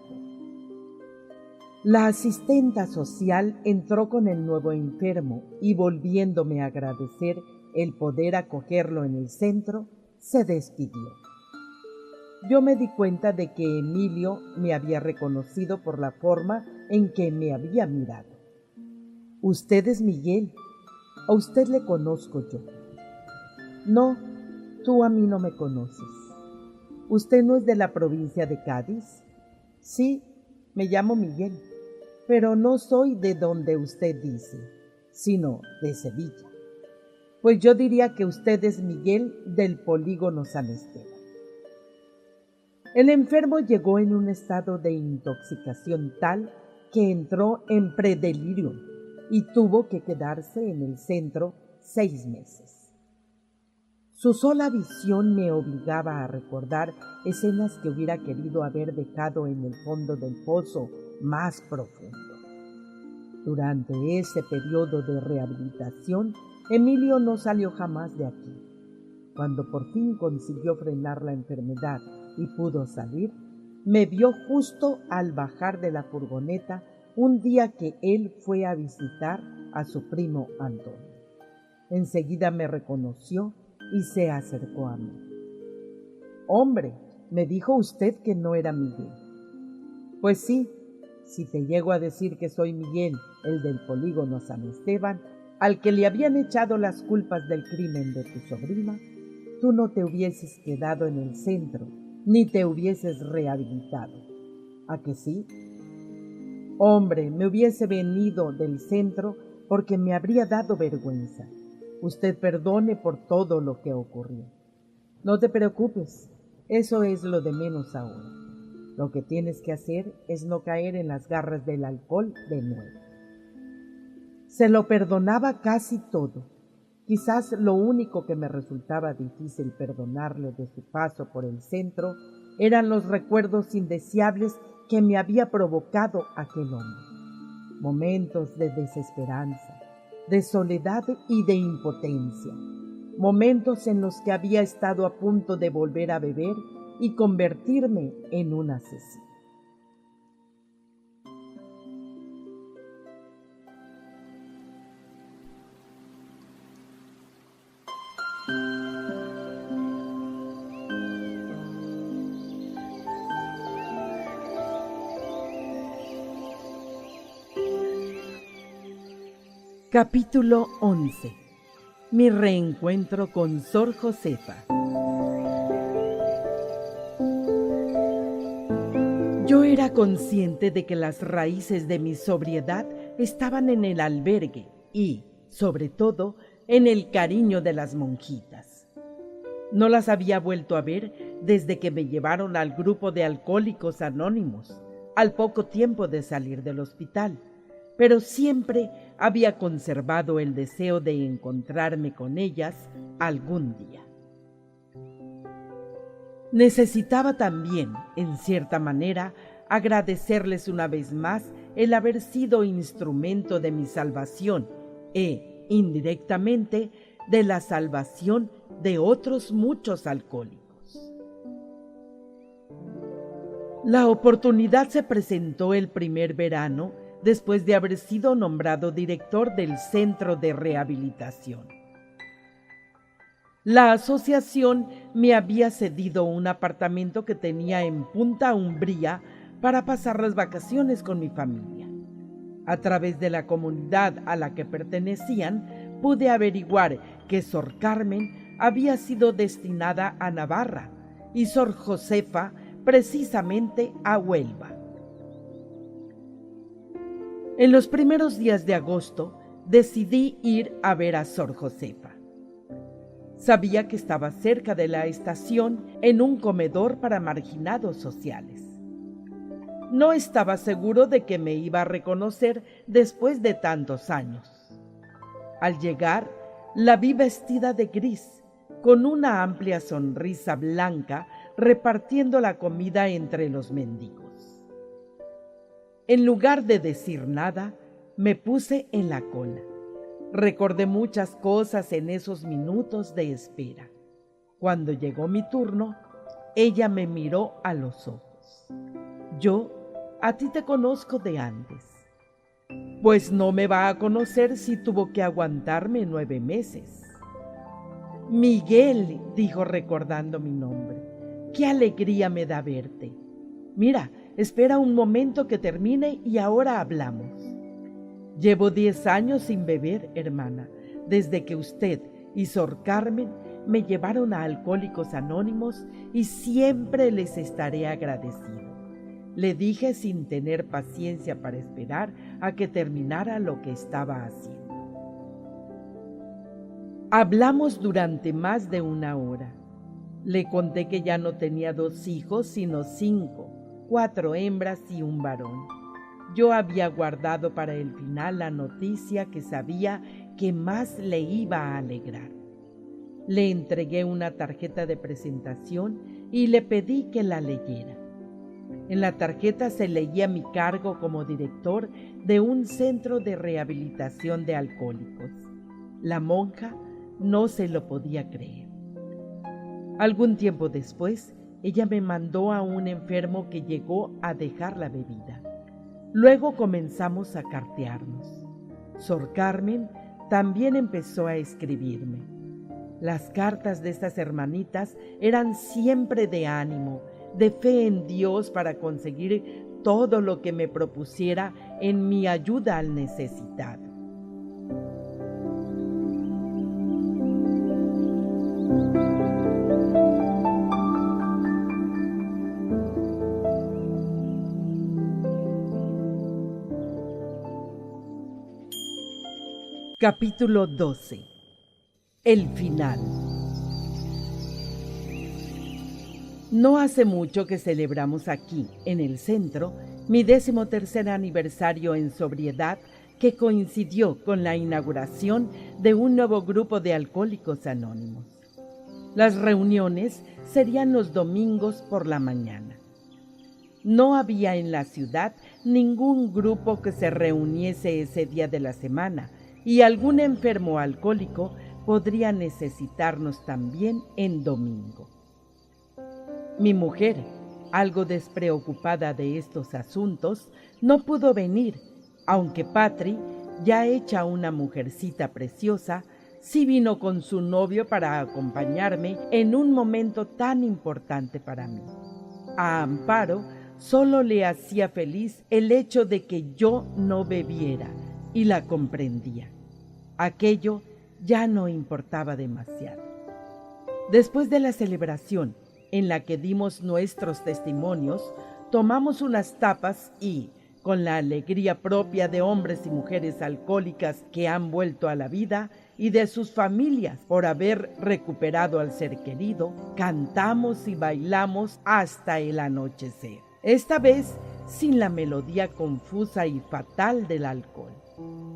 S1: La asistenta social entró con el nuevo enfermo y, volviéndome a agradecer el poder acogerlo en el centro, se despidió. Yo me di cuenta de que Emilio me había reconocido por la forma en que me había mirado. «Usted es Miguel. A usted le conozco yo». «No, tú a mí no me conoces. ¿Usted no es de la provincia de Cádiz?» «Sí, me llamo Miguel, pero no soy de donde usted dice, sino de Sevilla. Pues yo diría que usted es Miguel del Polígono San Esteban». El enfermo llegó en un estado de intoxicación tal que entró en predelirium y tuvo que quedarse en el centro 6 meses. Su sola visión me obligaba a recordar escenas que hubiera querido haber dejado en el fondo del pozo más profundo. Durante ese periodo de rehabilitación, Emilio no salió jamás de aquí. Cuando por fin consiguió frenar la enfermedad y pudo salir, me vio justo al bajar de la furgoneta un día que él fue a visitar a su primo Antonio. Enseguida me reconoció y se acercó a mí. «Hombre, me dijo usted que no era Miguel». «Pues sí, si te llego a decir que soy Miguel, el del Polígono San Esteban, al que le habían echado las culpas del crimen de tu sobrina, tú no te hubieses quedado en el centro, ni te hubieses rehabilitado. ¿A que sí?» «Hombre, me hubiese venido del centro porque me habría dado vergüenza. Usted perdone por todo lo que ocurrió». No te preocupes, eso es lo de menos ahora. Lo que tienes que hacer es no caer en las garras del alcohol de nuevo. Se lo perdonaba casi todo. Quizás lo único que me resultaba difícil perdonarle de su paso por el centro eran los recuerdos indeseables que me había provocado aquel hombre. Momentos de desesperanza, de soledad y de impotencia. Momentos en los que había estado a punto de volver a beber y convertirme en un asesino. Capítulo 11. Mi reencuentro con Sor Josefa. Yo era consciente de que las raíces de mi sobriedad estaban en el albergue y, sobre todo, en el cariño de las monjitas. No las había vuelto a ver desde que me llevaron al grupo de Alcohólicos Anónimos, al poco tiempo de salir del hospital, pero siempre había conservado el deseo de encontrarme con ellas algún día. Necesitaba también, en cierta manera, agradecerles una vez más el haber sido instrumento de mi salvación e, indirectamente, de la salvación de otros muchos alcohólicos. La oportunidad se presentó el primer verano después de haber sido nombrado director del Centro de Rehabilitación. La asociación me había cedido un apartamento que tenía en Punta Umbría para pasar las vacaciones con mi familia. A través de la comunidad a la que pertenecían, pude averiguar que Sor Carmen había sido destinada a Navarra y Sor Josefa precisamente a Huelva. En los primeros días de agosto decidí ir a ver a Sor Josefa. Sabía que estaba cerca de la estación en un comedor para marginados sociales. No estaba seguro de que me iba a reconocer después de tantos años. Al llegar, la vi vestida de gris, con una amplia sonrisa blanca, repartiendo la comida entre los mendigos. En lugar de decir nada, me puse en la cola. Recordé muchas cosas en esos minutos de espera. Cuando llegó mi turno, ella me miró a los ojos. Yo, a ti te conozco de antes. Pues no me va a conocer si tuvo que aguantarme 9 meses. Miguel, dijo recordando mi nombre, qué alegría me da verte. Mira, espera un momento que termine y ahora hablamos. Llevo 10 años sin beber, hermana, desde que usted y Sor Carmen me llevaron a Alcohólicos Anónimos y siempre les estaré agradecido. Le dije sin tener paciencia para esperar a que terminara lo que estaba haciendo. Hablamos durante más de 1 hora. Le conté que ya no tenía 2 hijos, sino 5, 4 hembras y un varón. Yo había guardado para el final la noticia que sabía que más le iba a alegrar. Le entregué una tarjeta de presentación y le pedí que la leyera. En la tarjeta se leía mi cargo como director de un centro de rehabilitación de alcohólicos. La monja no se lo podía creer. Algún tiempo después, ella me mandó a un enfermo que llegó a dejar la bebida. Luego comenzamos a cartearnos. Sor Carmen también empezó a escribirme. Las cartas de estas hermanitas eran siempre de ánimo, de fe en Dios para conseguir todo lo que me propusiera en mi ayuda al necesitado. Capítulo 12. El final. No hace mucho que celebramos aquí, en el centro, mi 13º aniversario en sobriedad, que coincidió con la inauguración de un nuevo grupo de Alcohólicos Anónimos. Las reuniones serían los domingos por la mañana. No había en la ciudad ningún grupo que se reuniese ese día de la semana, y algún enfermo alcohólico podría necesitarnos también en domingo. Mi mujer, algo despreocupada de estos asuntos, no pudo venir, aunque Patri, ya hecha una mujercita preciosa, sí vino con su novio para acompañarme en un momento tan importante para mí. A Amparo solo le hacía feliz el hecho de que yo no bebiera, y la comprendía. Aquello ya no importaba demasiado. Después de la celebración, en la que dimos nuestros testimonios, tomamos unas tapas y, con la alegría propia de hombres y mujeres alcohólicas que han vuelto a la vida y de sus familias por haber recuperado al ser querido, cantamos y bailamos hasta el anochecer. Esta vez sin la melodía confusa y fatal del alcohol.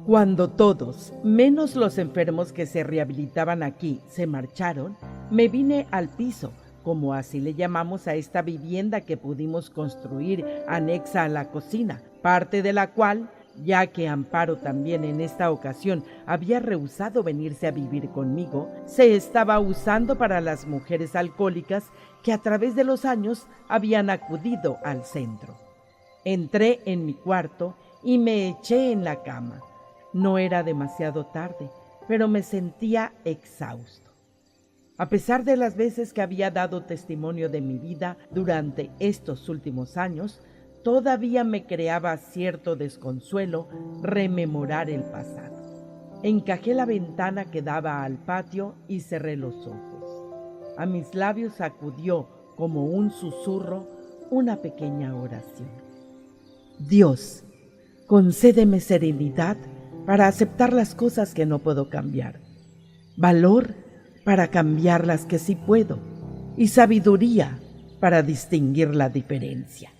S1: Cuando todos, menos los enfermos que se rehabilitaban aquí, se marcharon, me vine al piso, como así le llamamos a esta vivienda que pudimos construir anexa a la cocina, parte de la cual, ya que Amparo también en esta ocasión había rehusado venirse a vivir conmigo, se estaba usando para las mujeres alcohólicas que a través de los años habían acudido al centro. Entré en mi cuarto y me eché en la cama. No era demasiado tarde, pero me sentía exhausto. A pesar de las veces que había dado testimonio de mi vida durante estos últimos años, todavía me creaba cierto desconsuelo rememorar el pasado. Encajé la ventana que daba al patio y cerré los ojos. A mis labios acudió, como un susurro, una pequeña oración. Dios, concédeme serenidad para aceptar las cosas que no puedo cambiar, valor para cambiar las que sí puedo, y sabiduría para distinguir la diferencia.